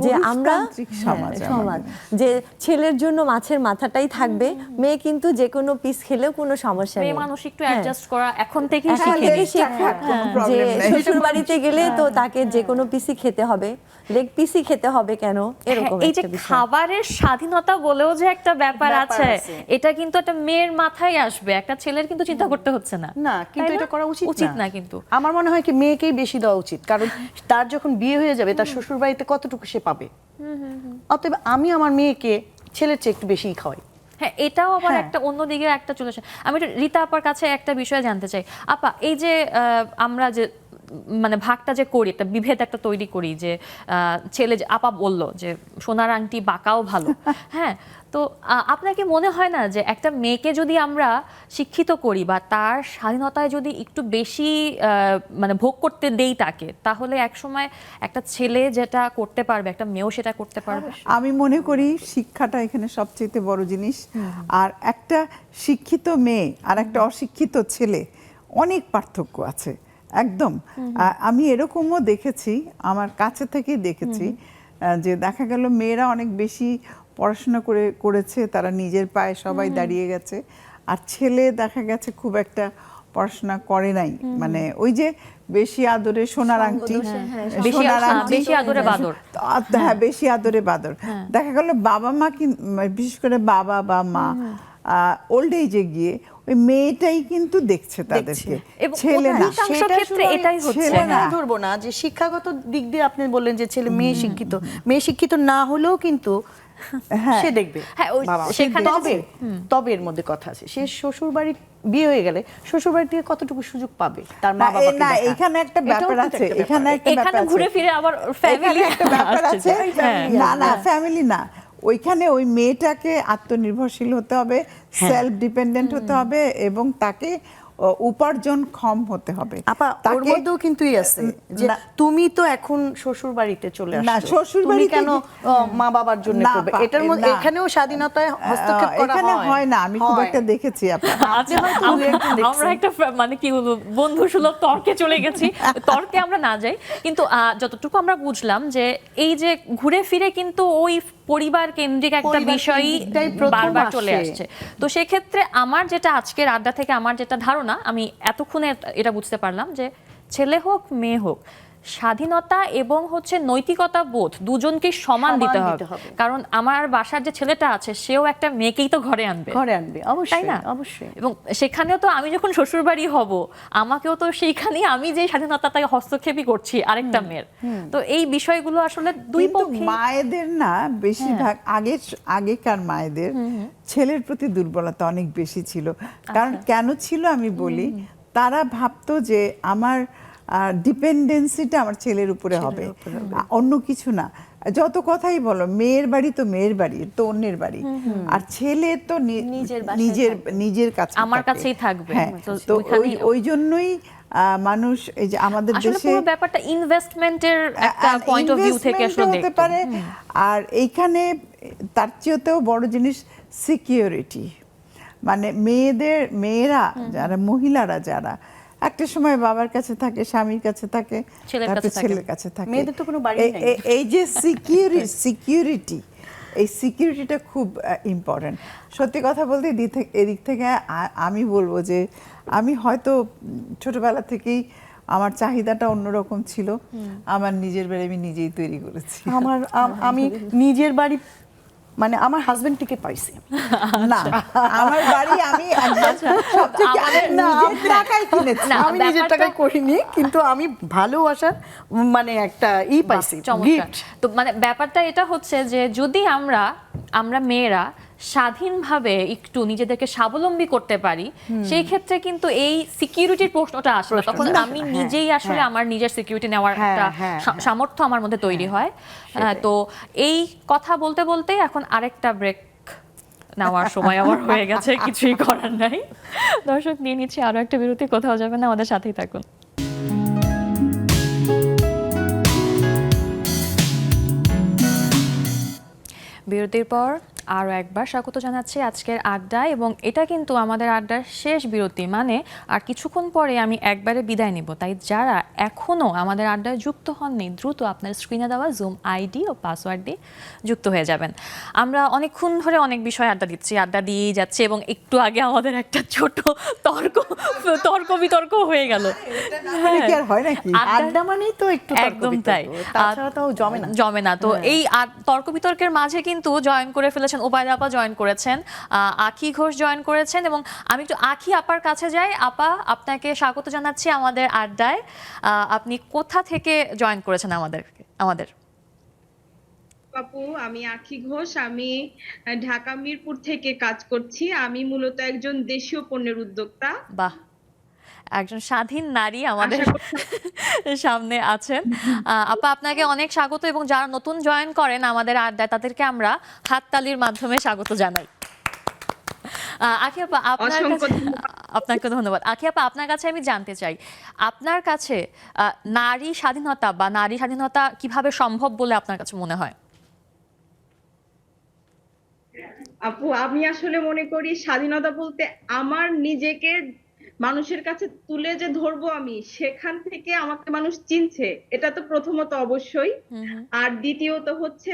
যে আমরা পুরুষতান্ত্রিক সমাজ হ্যাঁ, সমাজ আমাদের। যে ছেলের জন্য মাছের মাথাটাই থাকবে, মেয়ে কিন্তু যে কোনো পিস খেলেও কোনো সমস্যা মেয়ে নেই। মানুষ একটু হ্যাঁ। অ্যাডজাস্ট করা এখন থেকেই এখন শিখে থেকে নিই। শেখা কোনো যে problem নেই। শ্বশুর বাড়িতে গেলে তো তাকে যে কোনো পিসি খেতে হবে, লেগ পিসি খেতে হবে কেন, এরকম হ্যাঁ, এই যে একটা বিষয়। খাবারের স্বাধীনতা বলেও যে একটা ব্যাপার ব্যাপার আছে, আছে। এটা কিন্তু একটা মেয়ের মাথায় আসবে, একটা ছেলের কিন্তু চিন্তা করতে হচ্ছে না। না, কিন্তু তাই এটা করা উচিত না কিন্তু। আমার মনে হয় কি মেয়েকেই বেশি দেওয়া উচিত, কারণ তার যখন বিয়ে হয়ে যাবে তার শ্বশুর বাড়িতে কতটুকু সে পাবে। অতএব আমি আমার মেয়েকে ছেলের চেয়ে একটু বেশিই খাওয়াই। হ্যাঁ, এটাও আবার হ্যাঁ। একটা অন্যদিকে একটা চলে আসে। আমি একটু রীতা আপার কাছে একটা বিষয় জানতে চাই। আপা, এই যে আমরা যে মানে ভাগটা যে করি, একটা বিভেদ একটা তৈরি করি যে ছেলে যে আপা বললো যে সোনার আংটি বাঁকাও ভালো, হ্যাঁ, তো আপনার কি মনে হয় না যে একটা মেয়েকে যদি আমরা শিক্ষিত করি বা তার স্বাধীনতায় যদি একটু বেশি মানে ভোগ করতে দেই তাকে, তাহলে একসময় একটা ছেলে যেটা করতে পারবে একটা মেয়েও সেটা করতে পারবে? আমি মনে করি শিক্ষাটা এখানে সবচেয়ে বড় জিনিস। আর একটা শিক্ষিত মেয়ে আর একটা অশিক্ষিত ছেলে অনেক পার্থক্য আছে একদম। আমি এরকমও দেখেছি, আমার কাছে থেকেই দেখেছি যে দেখা গেল মেয়েরা অনেক বেশি পড়াশোনা করেছে, তারা নিজের পায়ে সবাই দাঁড়িয়ে গেছে, আর ছেলে দেখা গেছে খুব একটা পড়াশোনা করে নাই। মানে ওই যে বেশি আদরে সোনার আংটি, বেশি আদরে বাদর। হ্যাঁ, বেশি আদরে বাদর। দেখা গেল বাবা মা বিশেষ করে বাবা বা মা ওল্ড এজে গিয়ে ওই মেয়েটাই কিন্তু দেখছে তাদেরকে, এবং ছেলে না। অধিকাংশ সেটা ক্ষেত্রে শুধু আমি এটাই হচ্ছে। ছেলে না না। ধরবো না, যে শিক্ষাগত দিক দিয়ে আপনি বললেন যে ছেলে মেয়ে শিক্ষিত, মেয়ে শিক্ষিত না হলেও কিন্তু সে দেখবে। হ্যাঁ, ওই বাবা, সেখানে তবে এর মধ্যে কথা আছে, সে শ্বশুর বাড়ি বিয়ে হয়ে গেলে শ্বশুর বাড়ি থেকে কতটুকু সুযোগ পাবে তার মা বাবাকে না, দেখার। এখানে একটা এটাও ব্যাপার কিন্তু আছে, একটা এখানে ব্যাপার। একটা ব্যাপার এখানে আছে। ঘুরে ফিরে আবার ফ্যামিলি এখানে একটা ব্যাপার আছে। না, ফ্যামিলি না, ওইখানে ওই মেয়েটাকে আত্মনির্ভরশীল হতে হবে, সেলফ ডিপেন্ডেন্ট হতে হবে, এবং তাকে উপার্জনক্ষম হতে হবে। আপা, ওর তাকে- মধ্যেও কিন্তু আছে যে না, তুমি তো এখন শ্বশুর বাড়িতে চলে না, আসছো, শ্বশুর তুমি বাড়িতে কেন মা বাবার জন্য না, করবে? এটার মধ্যে না। এখানেও স্বাধীনতায় হস্তক্ষেপ করা এখানে হয় না, আমি খুব হয়। একটা দেখেছি আপা। আচ্ছা, হয়তো দু একদিন দেখছেন। আমরা একটা মানে কি বলবো বন্ধু সুলভ তর্কে চলে গেছি, তর্কে আমরা না যাই, কিন্তু যতটুকু আমরা বুঝলাম যে এই যে ঘুরে ফিরে কিন্তু ওই পরিবার কেন্দ্রিক একটা পরিবার বিষয়ই কেন্দ্রিকটাই প্রথম বারবার চলে আসে। আসছে। তো সেক্ষেত্রে আমার যেটা আজকের আড্ডা থেকে আমার যেটা ধারণা, আমি এতক্ষণে এটা বুঝতে পারলাম যে ছেলে হোক মেয়ে হোক, স্বাধীনতা এবং হচ্ছে নৈতিকতা বোধ দুজনকেই সমান দিতে হবে। কারণ আমার বাসার যে ছেলেটা আছে সেও একটা মেয়েকেই তো ঘরে আনবে, আনবে, অবশ্যই, তাই না? অবশ্যই। এবং সেখানেও তো আমি যখন শ্বশুর বাড়ি হব, আমাকেও তো সেইখানেই আমি যে স্বাধীনতাটাকে হস্তক্ষেপই করছি আরেকটা মেয়ের। তো এই বিষয়গুলো আসলে দুই কিন্তু পক্ষে। মায়েদের না বেশিরভাগ আগেকার মায়েদের ছেলের প্রতি দুর্বলতা অনেক বেশি ছিল। কারণ কেন ছিল আমি বলি, তারা ভাবতো যে আমার ডিপেন্ডেন্সিটা আমার ছেলের উপরে হবে, অন্য কিছু না। যত কথাই বলো, মেয়ের বাড়ি তো মেয়ের বাড়ি, তো অন্যের বাড়ি, আর ছেলে তো নিজের কাছে আমার থাকে। কাছেই থাকবে। হ্যাঁ, তো তো ওইখানেই- ওই জন্যই মানুষ এই যে আমাদের আসলে দেশে পুরো ব্যাপারটা ইনভেস্টমেন্ট একটা পয়েন্ট অফ ভিউ থেকে আসলে হতে দেখতে পারে। আর এইখানে তার চেয়েও বড় জিনিস সিকিউরিটি। মানে মেয়েরা যারা, মহিলারা যারা একটা সময় বাবার কাছে থাকে, স্বামীর কাছে থাকে, তারপর ছেলের কাছে থাকে। মেয়েদের তো কোনো বাড়ি নেই। এই যে সিকিউরিটি, এই সিকিউরিটিটা খুব ইম্পর্টেন্ট। সত্যি কথা বলতে এদিক থেকে আমি বলবো যে আমি হয়তো ছোটবেলা থেকেই আমার চাহিদাটা অন্যরকম ছিল। আমার নিজের বাড়ি আমি নিজেই তৈরি করেছি। আমি নিজের বাড়ি মানে আমার হাজবেন্ডটিকে পাইছি না, আমার বাড়ি আমি নিজের টাকায় কিনেছি। আমি নিজের টাকায় করিনি, কিন্তু আমি ভালোবাসার মানে একটা পাইছি, চমৎকার। তো মানে ব্যাপারটা এটা হচ্ছে যে যদি আমরা মেয়েরা স্বাধীনভাবে একটু নিজেদেরকে স্বাবলম্বী করতে পারি, সেই ক্ষেত্রে কিন্তু এই সিকিউরিটির প্রশ্নটা আসে না। তখন আমি নিজেই আসলে আমার নিজের সিকিউরিটি নেওয়ার একটা সামর্থ্য আমার মধ্যে তৈরি হয়। তো এই কথা বলতে বলতে এখন আরেকটা ব্রেক নেওয়ার সময় আমার হয়ে গেছে, কিছুই করার নাই। দর্শক, নিয়ে নিচ্ছি আরো একটা বিরতি, কোথাও যাবে না, আমাদের সাথেই থাকুন। বিরতির পর আরও একবার স্বাগত জানাচ্ছি আজকের আড্ডায়, এবং এটা কিন্তু আমাদের আড্ডার শেষ বিরতি, মানে আর কিছুক্ষণ পরে আমি একবারে বিদায় নিব। তাই যারা এখনও আমাদের আড্ডায় যুক্ত হননি, দ্রুত আপনার স্ক্রিনে দেওয়া জুম আইডি ও পাসওয়ার্ড দিয়ে যুক্ত হয়ে যাবেন। আমরা অনেকক্ষণ ধরে অনেক বিষয় আড্ডা দিয়েই যাচ্ছি, এবং একটু আগে আমাদের একটা ছোট তর্ক বিতর্ক হয়ে গেল। কি আর হয় নাকি? আড্ডা মানেই তো একটু তর্ক একদম বিতর্ক, তাই। তাছাড়া তো জমে না। তো এই তর্ক বিতর্কের মাঝে কিন্তু জয়েন করে ফেলেছেন ওবায়দা আপা, জয়েন করেছেন আখি ঘোষ, জয়েন করেছেন, এবং আমি একটু আখি আপার কাছে যাই। আপা, আপনাকে স্বাগত জানাচ্ছি আমাদের আড্ডায়। আপনি কোথা থেকে জয়েন করেছেন আমাদের? আপু, আমি আখি ঘোষ, আমি ঢাকা মিরপুর থেকে কাজ করছি। আমি মূলত একজন দেশীয় পণ্যের উদ্যোক্তা। বাহ, একজন স্বাধীন নারী আমাদের সামনে আছেন। আপা, আপনাকে অনেক স্বাগত, এবং যারা নতুন জয়েন করেন আমাদের আড্ডায় তাদেরকে আমরা হাততালির মাধ্যমে স্বাগত জানাই। আখি আপা, আপনাকে ধন্যবাদ। আখি আপা, আপনার কাছে আমি জানতে চাই, আপনার কাছে নারী স্বাধীনতা কিভাবে সম্ভব বলে আপনার কাছে মনে হয়? আপু, আমি আসলে মনে করি স্বাধীনতা বলতে আমার নিজেকে মানুষের কাছে তুলে যে ধরবো, আমি সেখান থেকে আমাকে মানুষ চিনছে, এটা তো প্রথমত অবশ্যই। আর দ্বিতীয়ত হচ্ছে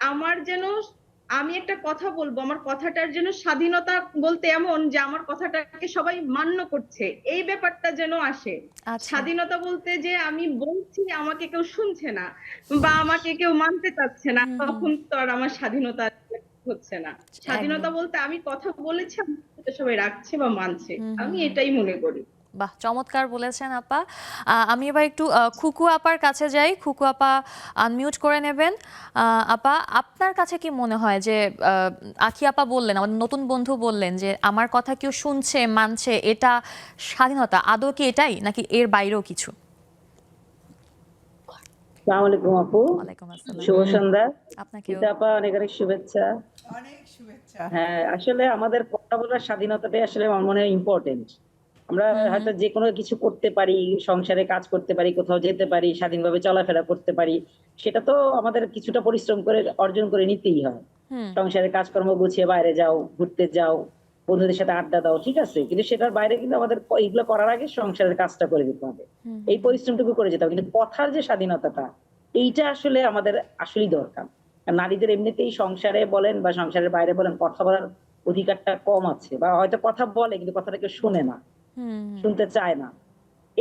আমার যেন, আমি একটা কথা বলবো, আমার কথাটার যেন স্বাধীনতা বলতে এমন যে আমার কথাটাকে সবাই মান্য করছে, এই ব্যাপারটা যেন আসে। স্বাধীনতা বলতে যে আমি বলছি আমাকে কেউ শুনছে না বা আমাকে কেউ মানতে চাচ্ছে না, তখন তো আর আমার স্বাধীনতা হচ্ছে না। স্বাধীনতা বলতে আমি কথা বলেছি, সবাই রাখছে বা মানছে, আমি এটাই মনে করি। বাহ, চমৎকার বলেছেন আপা। আমি এবার একটু খুকু আপার কাছে যাই। খুকু আপা, আনমিউট করে নেবেন। আপা, আপনার কাছে কি মনে হয় যে আখি আপা বললেন, আমাদের নতুন বন্ধু বললেন যে আমার কথা কেউ শুনছে, মানছে, এটা স্বাধীনতা, আদৌ কি এটাই, নাকি এর বাইরেও কিছু? আসসালামু আলাইকুম আপু, ওয়ালাইকুম আসসালাম। শুভ সন্ধ্যা। আপনাকে আপা অনেক অনেক শুভেচ্ছা। অনেক শুভেচ্ছা। হ্যাঁ, আসলে আমাদের কথা বলার স্বাধীনতাটাই আসলে আমার মনে হয় ইম্পর্টেন্ট। আমরা হয়তো যে কোনো কিছু করতে পারি, সংসারে কাজ করতে পারি, কোথাও যেতে পারি, স্বাধীনভাবে চলাফেরা করতে পারি, সেটা তো আমাদের কিছুটা পরিশ্রম করে অর্জন করে নিতেই হয়। সংসারের কাজকর্ম গুছিয়ে বাইরে যাও, ঘুরতে যাও, বন্ধুদের সাথে আড্ডা দাও, ঠিক আছে, কিন্তু সেটার বাইরে কিন্তু আমাদের এইগুলো করার আগে সংসারের কাজটা করে দিতে হবে, এই পরিশ্রমটুকু করে যেতে হবে। কিন্তু কথার যে স্বাধীনতাটা, এইটা আসলে আমাদের আসলেই দরকার। নারীদের এমনিতেই সংসারে বলেন বা সংসারের বাইরে বলেন, কথা বলার অধিকারটা কম আছে, বা হয়তো কথা বলে কিন্তু কথাটা কেউ শোনে না, শুনতে চায় না।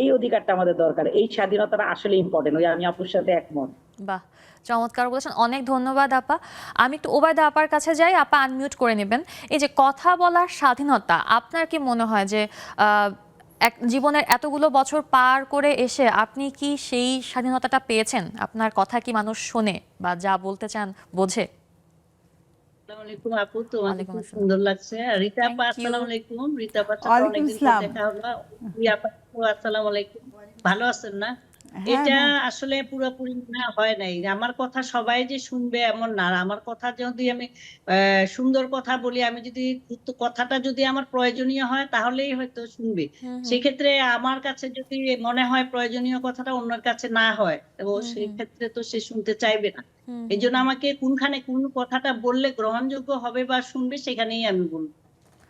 এই অধিকারটা আমাদের দরকার, এই স্বাধীনতাটা আসলে ইম্পর্টেন্ট। ওই আমি আপুর সাথে একমত। বাহ, চমৎকার বলেছেন, অনেক ধন্যবাদ আপা। আমি একটু ওবায়দা আপার কাছে যাই। আপা, আনমিউট করে নেবেন। এই যে কথা বলার স্বাধীনতা, আপনার কি মনে হয় যে জীবনের এতগুলো বছর পার করে এসে আপনি কি সেই স্বাধীনতাটা পেয়েছেন? আপনার কথা কি মানুষ শোনে, বা যা বলতে চান বোঝে? আসসালামু আলাইকুম আপু, তোমাকে খুব সুন্দর লাগছে। রিতা আপা, আসসালামু আলাইকুম। রিতা আপা, অনেকদিন পর দেখা হলো। আপা, আসসালামু আলাইকুম। ভালো আছেন না? এটা আসলে পুরোপুরি হয় নাই। আমার কথা সবাই যে শুনবে এমন না। আমার কথা যদি আমি সুন্দর কথা বলি, আমি যদি কথাটা যদি আমার প্রয়োজনীয় হয় তাহলেই হয়তো শুনবে। সেক্ষেত্রে আমার কাছে যদি মনে হয় প্রয়োজনীয় কথাটা অন্যের কাছে না হয়, তো সেই ক্ষেত্রে তো সে শুনতে চাইবে না। এই জন্য আমাকে কোনখানে কোন কথাটা বললে গ্রহণযোগ্য হবে বা শুনবে, সেখানেই আমি বলবো।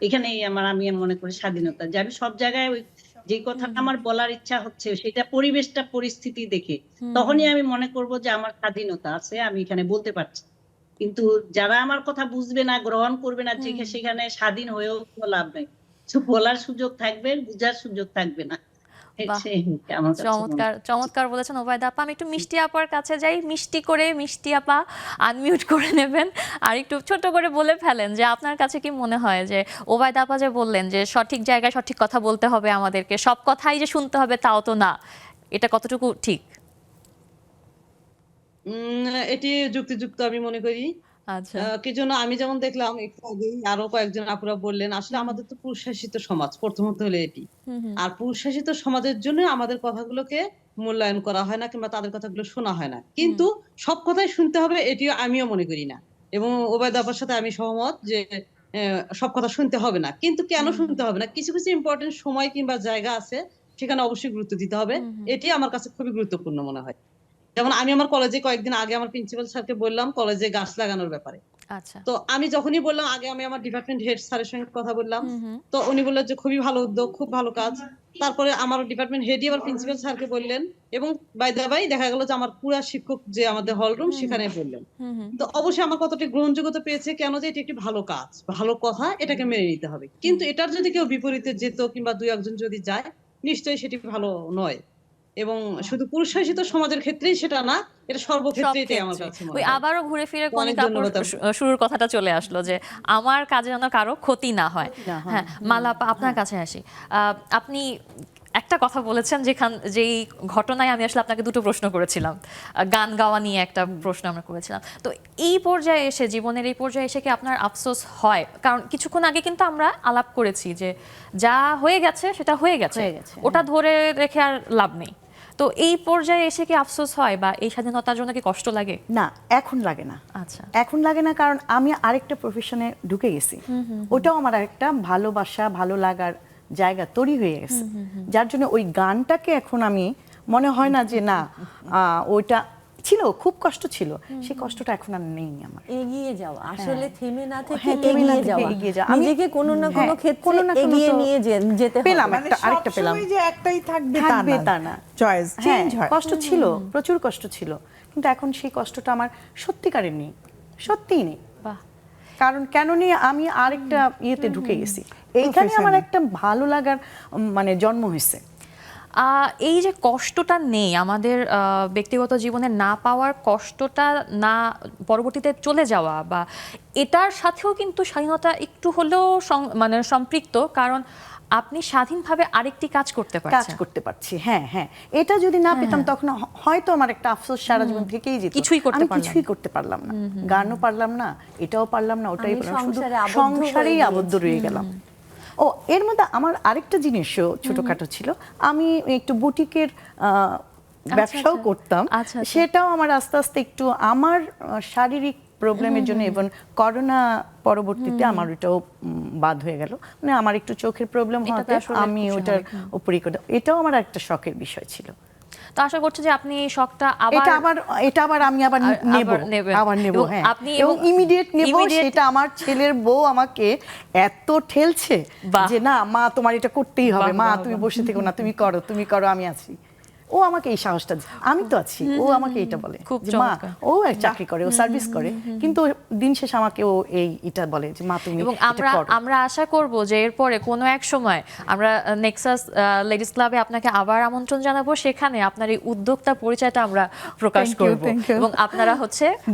এখানেই আমি মনে করি স্বাধীনতা, যে আমি সব জায়গায় ওই যে কথাটা আমার বলার ইচ্ছা হচ্ছে সেটা পরিবেশটা পরিস্থিতি দেখে তখনই আমি মনে করব যে আমার স্বাধীনতা আছে, আমি এখানে বলতে পারছি। কিন্তু যারা আমার কথা বুঝবে না, গ্রহণ করবে না, সেখানে স্বাধীন হয়েও কোনো লাভ নেই। বলার সুযোগ থাকবে, বুঝার সুযোগ থাকবে না। চমৎকার বলেছেন ওবায়দা আপা। আমি একটু মিষ্টি আপার কাছে যাই। মিষ্টি আপা, আনমিউট করে নেবেন, আর একটু ছোট করে বলে ফেলেন যে আপনার কাছে কি মনে হয় যে ওবায়দা আপা যে বললেন যে সঠিক জায়গায় সঠিক কথা বলতে হবে, আমাদেরকে সব কথাই যে শুনতে হবে তাও তো না, এটা কতটুকু ঠিক? এটি যুক্তিযুক্ত আমি মনে করি। আচ্ছা, কি জন্য আমি যেমন দেখলাম একটু আগে আরো কয়েকজন আপুরা বললেন, আসলে আমাদের তো পুরুষ শাসিত সমাজ, প্রথমত হলো এটি। আর পুরুষ শাসিত সমাজের জন্য আমাদের কথাগুলোকে মূল্যায়ন করা হয় না, কিংবা তাদের কথাগুলো শোনা হয় না। কিন্তু সব কথাই শুনতে হবে, এটিও আমিও মনে করি না, এবং ওবায়দা আপার সাথে আমি সহমত যে সব কথা শুনতে হবে না। কিন্তু কেন শুনতে হবে না, কিছু কিছু ইম্পর্টেন্ট সময় কিংবা জায়গা আছে, সেখানে অবশ্যই গুরুত্ব দিতে হবে। এটি আমার কাছে খুবই গুরুত্বপূর্ণ মনে হয়। যেমন আমি আমার কলেজে কয়েকদিন আগে আমার প্রিন্সিপাল স্যারকে বললাম কলেজে গাছ লাগানোর ব্যাপারে। আচ্ছা। তো আমি যখনই বললাম, আগে আমি আমার ডিপার্টমেন্ট হেড স্যারের সঙ্গে কথা বললাম, তো উনি বললেন যে খুবই ভালো উদ্যোগ, খুব ভালো কাজ। তারপরে আমার ডিপার্টমেন্ট হেডই আবার প্রিন্সিপাল স্যারকে বললেন, এবং বাই দ্য বাই দেখা গেল যে আমার পুরা শিক্ষক যে আমাদের হল রুম সেখানে বললেন। তো অবশ্যই আমার কতটা গ্রহণযোগ্যতা পেয়েছে, কেন যে এটি একটি ভালো কাজ, ভালো কথা, এটাকে মেনে নিতে হবে। কিন্তু এটার যদি কেউ বিপরীতে যেত কিংবা দুই একজন যদি যায়, নিশ্চয়ই সেটি ভালো নয়। এবং শুধু পুরুষ শাসিত সমাজের ক্ষেত্রেই সেটা না, এটা সর্বক্ষেত্রেই এটাই আমার কাছে মনে ওই হয়। আবারও ঘুরে ফিরে অনেক কণিকা আপুর ধন্যবাদ আপু। শুরুর কথাটা চলে আসলো যে আমার কাজে যেন কারো ক্ষতি না হয়। হ্যাঁ, মালা আপা, আপনার কাছে আসি। আপনি একটা কথা বলেছেন যেই ঘটনায় আমি আসলে আপনাকে দুটো প্রশ্ন করেছিলাম, গান গাওয়া নিয়ে একটা প্রশ্ন আমরা করেছিলাম। তো এই পর্যায়ে এসে, জীবনের এই পর্যায়ে এসে কি আপনার আফসোস হয়? কারণ কিছুক্ষণ আগে কিন্তু আমরা আলাপ করেছি যে যা হয়ে গেছে সেটা হয়ে গেছে, ওটা ধরে রেখে আর লাভ নেই। তো এই পর্যায়ে এসে কি আফসোস হয় বা এই স্বাধীনতার জন্য কি কষ্ট লাগে? না, এখন লাগে না। আচ্ছা, এখন লাগে না, কারণ আমি আরেকটা প্রফেশনে ঢুকে গেছি। ওটাও আমার আরেকটা ভালোবাসা, ভালো লাগার জায়গা তৈরি হয়ে গেছে, যার জন্য ওই গানটাকে এখন আমি মনে হয় না যে না, ওইটা ছিল, খুব কষ্ট ছিল, সেই কষ্টটা এখন আর নেই আমার। এগিয়ে যাওয়া, আসলে থেমে না থেকে এগিয়ে যাওয়া, নিজেকে কোনো না কোনো ক্ষেত্রে এগিয়ে নিয়ে যেতে হবে। পেলাম আরেকটা পেলাম, যে একটাই থাকবে তা না, চয়েস চেঞ্জ হয়। কষ্ট ছিল, প্রচুর কষ্ট ছিল, কিন্তু এখন সেই কষ্টটা আমার সত্যিকারের নেই, সত্যিই নেই। কারণ কেন নিয়ে আমি আরেকটা ইয়েতে ঢুকে গেছি, এইখানে আমার একটা ভালো লাগার মানে জন্ম হয়েছে। এই যে কষ্টটা নেই আমাদের ব্যক্তিগত জীবনে, না পাওয়ার কষ্টটা, না পরবর্তীতে চলে যাওয়া, বা এটার সাথেও কিন্তু স্বাধীনতা একটু হলেও মানে সম্পৃক্ত, কারণ আপনি স্বাধীনভাবে আরেকটি কাজ করতে পারছি। হ্যাঁ হ্যাঁ, এটা যদি না পেতাম তখন হয়তো আমার একটা আফসোস সারা জীবন থেকেই যেত, কিছুই করতে পারলাম না, গানও পারলাম না, এটাও পারলাম না, ওটাই পারলাম, শুধু সংসারেই আবদ্ধ রয়ে গেলাম। ও, এর মধ্যে আমার আরেকটা জিনিসও ছোটখাটো ছিল, আমি একটু বুটিকের ব্যবসাও করতাম। সেটাও আমার আস্তে আস্তে একটু আমার শারীরিক প্রবলেমের জন্য, এবং করোনা পরবর্তীতে আমার ওটাও বাদ হয়ে গেল, মানে আমার একটু চোখের প্রবলেম হওয়াতে আমি ওটার উপরই করে, এটাও আমার একটা শখের বিষয় ছিল। তো আশা করছি যে আপনি এই শখটা এটা আবার আমি নেব, হ্যাঁ, আপনি এবং ইমিডিয়েট নেব। সেটা আমার ছেলের বউ আমাকে এত ঠেলছে যে না মা, তোমার এটা করতেই হবে, মা তুমি বসে থেকো না, তুমি করো, আমি আছি। ও আমাকে এই সাহসটা, আমি তো আছি, ও আমাকে এটা বলে যে মা, ও চাকরি করে, ও সার্ভিস করে, কিন্তু দিন শেষে আমাকে ও এটা বলে যে মা তুমি। এবং আমরা আশা করব যে এরপরে কোনো এক সময় আমরা নেক্সাস লেডিস ক্লাবে আপনাকে আবার আমন্ত্রণ জানাবো, সেখানে আপনার এই উদ্যোক্তা পরিচয়টা আমরা প্রকাশ করব, এবং আপনারা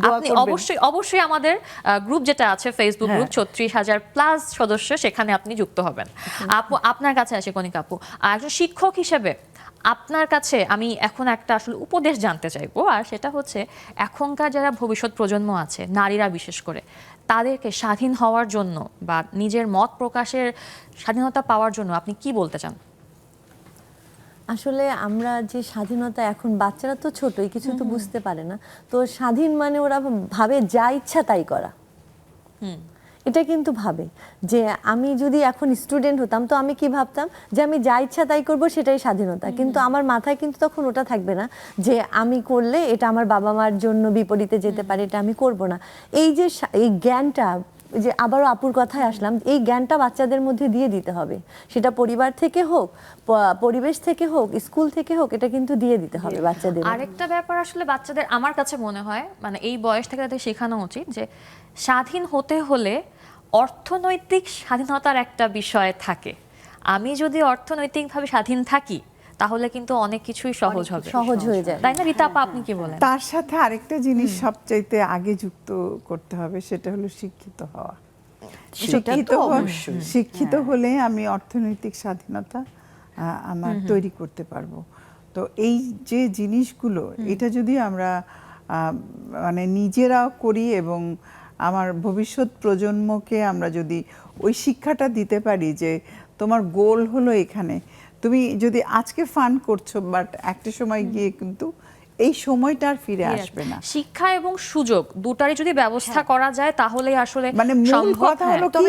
আপনি অবশ্যই আমাদের গ্রুপ যেটা আছে, ফেসবুক গ্রুপ 36,000+ সদস্য, সেখানে আপনি যুক্ত হবেন। আপু, আপনার কাছে আসে কণিকা আপু, একজন শিক্ষক হিসেবে আপনার কাছে আমি এখন একটা আসলে উপদেশ জানতে চাইবো, আর সেটা হচ্ছে এখনকার যারা ভবিষ্যৎ প্রজন্ম আছে, নারীরা বিশেষ করে, তাদেরকে স্বাধীন হওয়ার জন্য বা নিজের মত প্রকাশের স্বাধীনতা পাওয়ার জন্য আপনি কি বলতে চান? আসলে আমরা যে স্বাধীনতা, এখন বাচ্চারা তো ছোটই, কিছু তো বুঝতে পারে না, তো স্বাধীন মানে ওরা ভাবে যা ইচ্ছা তাই করা। এটা কিন্তু ভাবে যে আমি যদি এখন স্টুডেন্ট হতাম, তো আমি কি ভাবতাম যে আমি যা ইচ্ছা তাই করব, সেটাই স্বাধীনতা। কিন্তু আমার মাথায় কিন্তু তখন ওটা থাকবে না যে আমি করলে এটা আমার বাবা মার জন্য বিপরীতে যেতে পারে, এটা আমি করব না। এই যে এই জ্ঞানটা, যে আবারও আপুর কথায় আসলাম, এই জ্ঞানটা বাচ্চাদের মধ্যে দিয়ে দিতে হবে, সেটা পরিবার থেকে হোক, পরিবেশ থেকে হোক, স্কুল থেকে হোক, এটা কিন্তু দিয়ে দিতে হবে বাচ্চাদের। আরেকটা ব্যাপার আসলে বাচ্চাদের, আমার কাছে মনে হয়, মানে এই বয়স থেকে তাদের শেখানো উচিত যে স্বাধীন হতে হলে অর্থনৈতিক স্বাধীনতার একটা বিষয় থাকে। আমি যদি অর্থনৈতিকভাবে স্বাধীন থাকি, তাহলে কিন্তু অনেক কিছুই সহজ হয়ে যায়, তাই না রীতা আপা? আপনি কি বলেন? তার সাথে আরেকটা জিনিস সবচাইতে আগে যুক্ত করতে হবে, সেটা হলো শিক্ষিত হওয়া। শিক্ষিত হলে আমি অর্থনৈতিক স্বাধীনতা আমার তৈরি করতে পারবো। তো এই যে জিনিসগুলো, এটা যদি আমরা মানে নিজেরাও করি, এবং আমার ভবিষ্যৎ প্রজন্মকে আমরা যদি ওই শিক্ষাটা দিতে পারি যে তোমার গোল হলো এখানে, তুমি যদি আজকে ফান করছো, বাট একটা সময় গিয়ে কিন্তু এই সময়টা আর ফিরে আসবে না। শিক্ষা এবং সুযোগ দুটারই যদি ব্যবস্থা করা যায়, তাহলে আসলে মানে মূল কথা হলো কি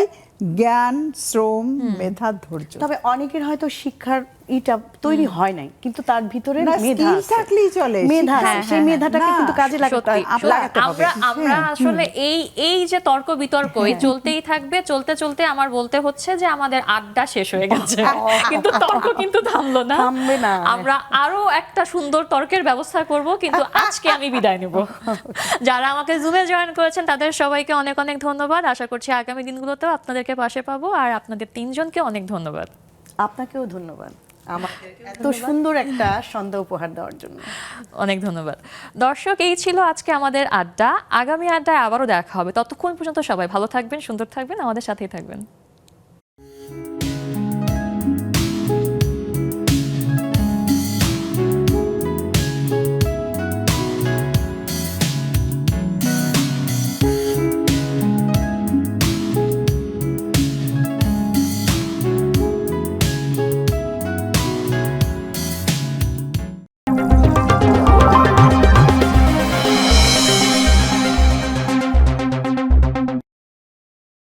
জ্ঞান, শ্রম, মেধা, ধৈর্য। তবে অনেকের হয়তো শিক্ষার এটা তৈরি হয় নাই, কিন্তু তার ভিতরে না, মেধা skill আছে। থাকলেই চলে, মেধা শিক্ষা- আছে, সেই মেধাটাকে না, কিন্তু কাজে সত্যি, লাগাতে হবে। আমরা আসলে এই যে তর্ক বিতর্ক এই চলতেই থাকবে, চলতে চলতে আমার বলতে হচ্ছে যে আমাদের আড্ডা শেষ হয়ে গেছে, কিন্তু তর্ক কিন্তু থামলো না, থামবে না। আমরা আরো একটা সুন্দর তর্কের ব্যবস্থা করব, কিন্তু আজকে আমি বিদায় নেব। যারা আমাকে জুমে জয়েন করেছেন তাদের সবাইকে অনেক অনেক ধন্যবাদ। আশা করছি আগামী দিনগুলোতেও আপনাদেরকে পাশে পাবো, আর আপনাদের তিনজনকে অনেক ধন্যবাদ। আপনাকেও ধন্যবাদ আমাকে এত সুন্দর একটা সন্ধ্যা উপহার দেওয়ার জন্য। অনেক ধন্যবাদ। দর্শক, এই ছিল আজকে আমাদের আড্ডা। আগামী আড্ডায় আবারও দেখা হবে। ততক্ষণ পর্যন্ত সবাই ভালো থাকবেন, সুন্দর থাকবেন, আমাদের সাথেই থাকবেন।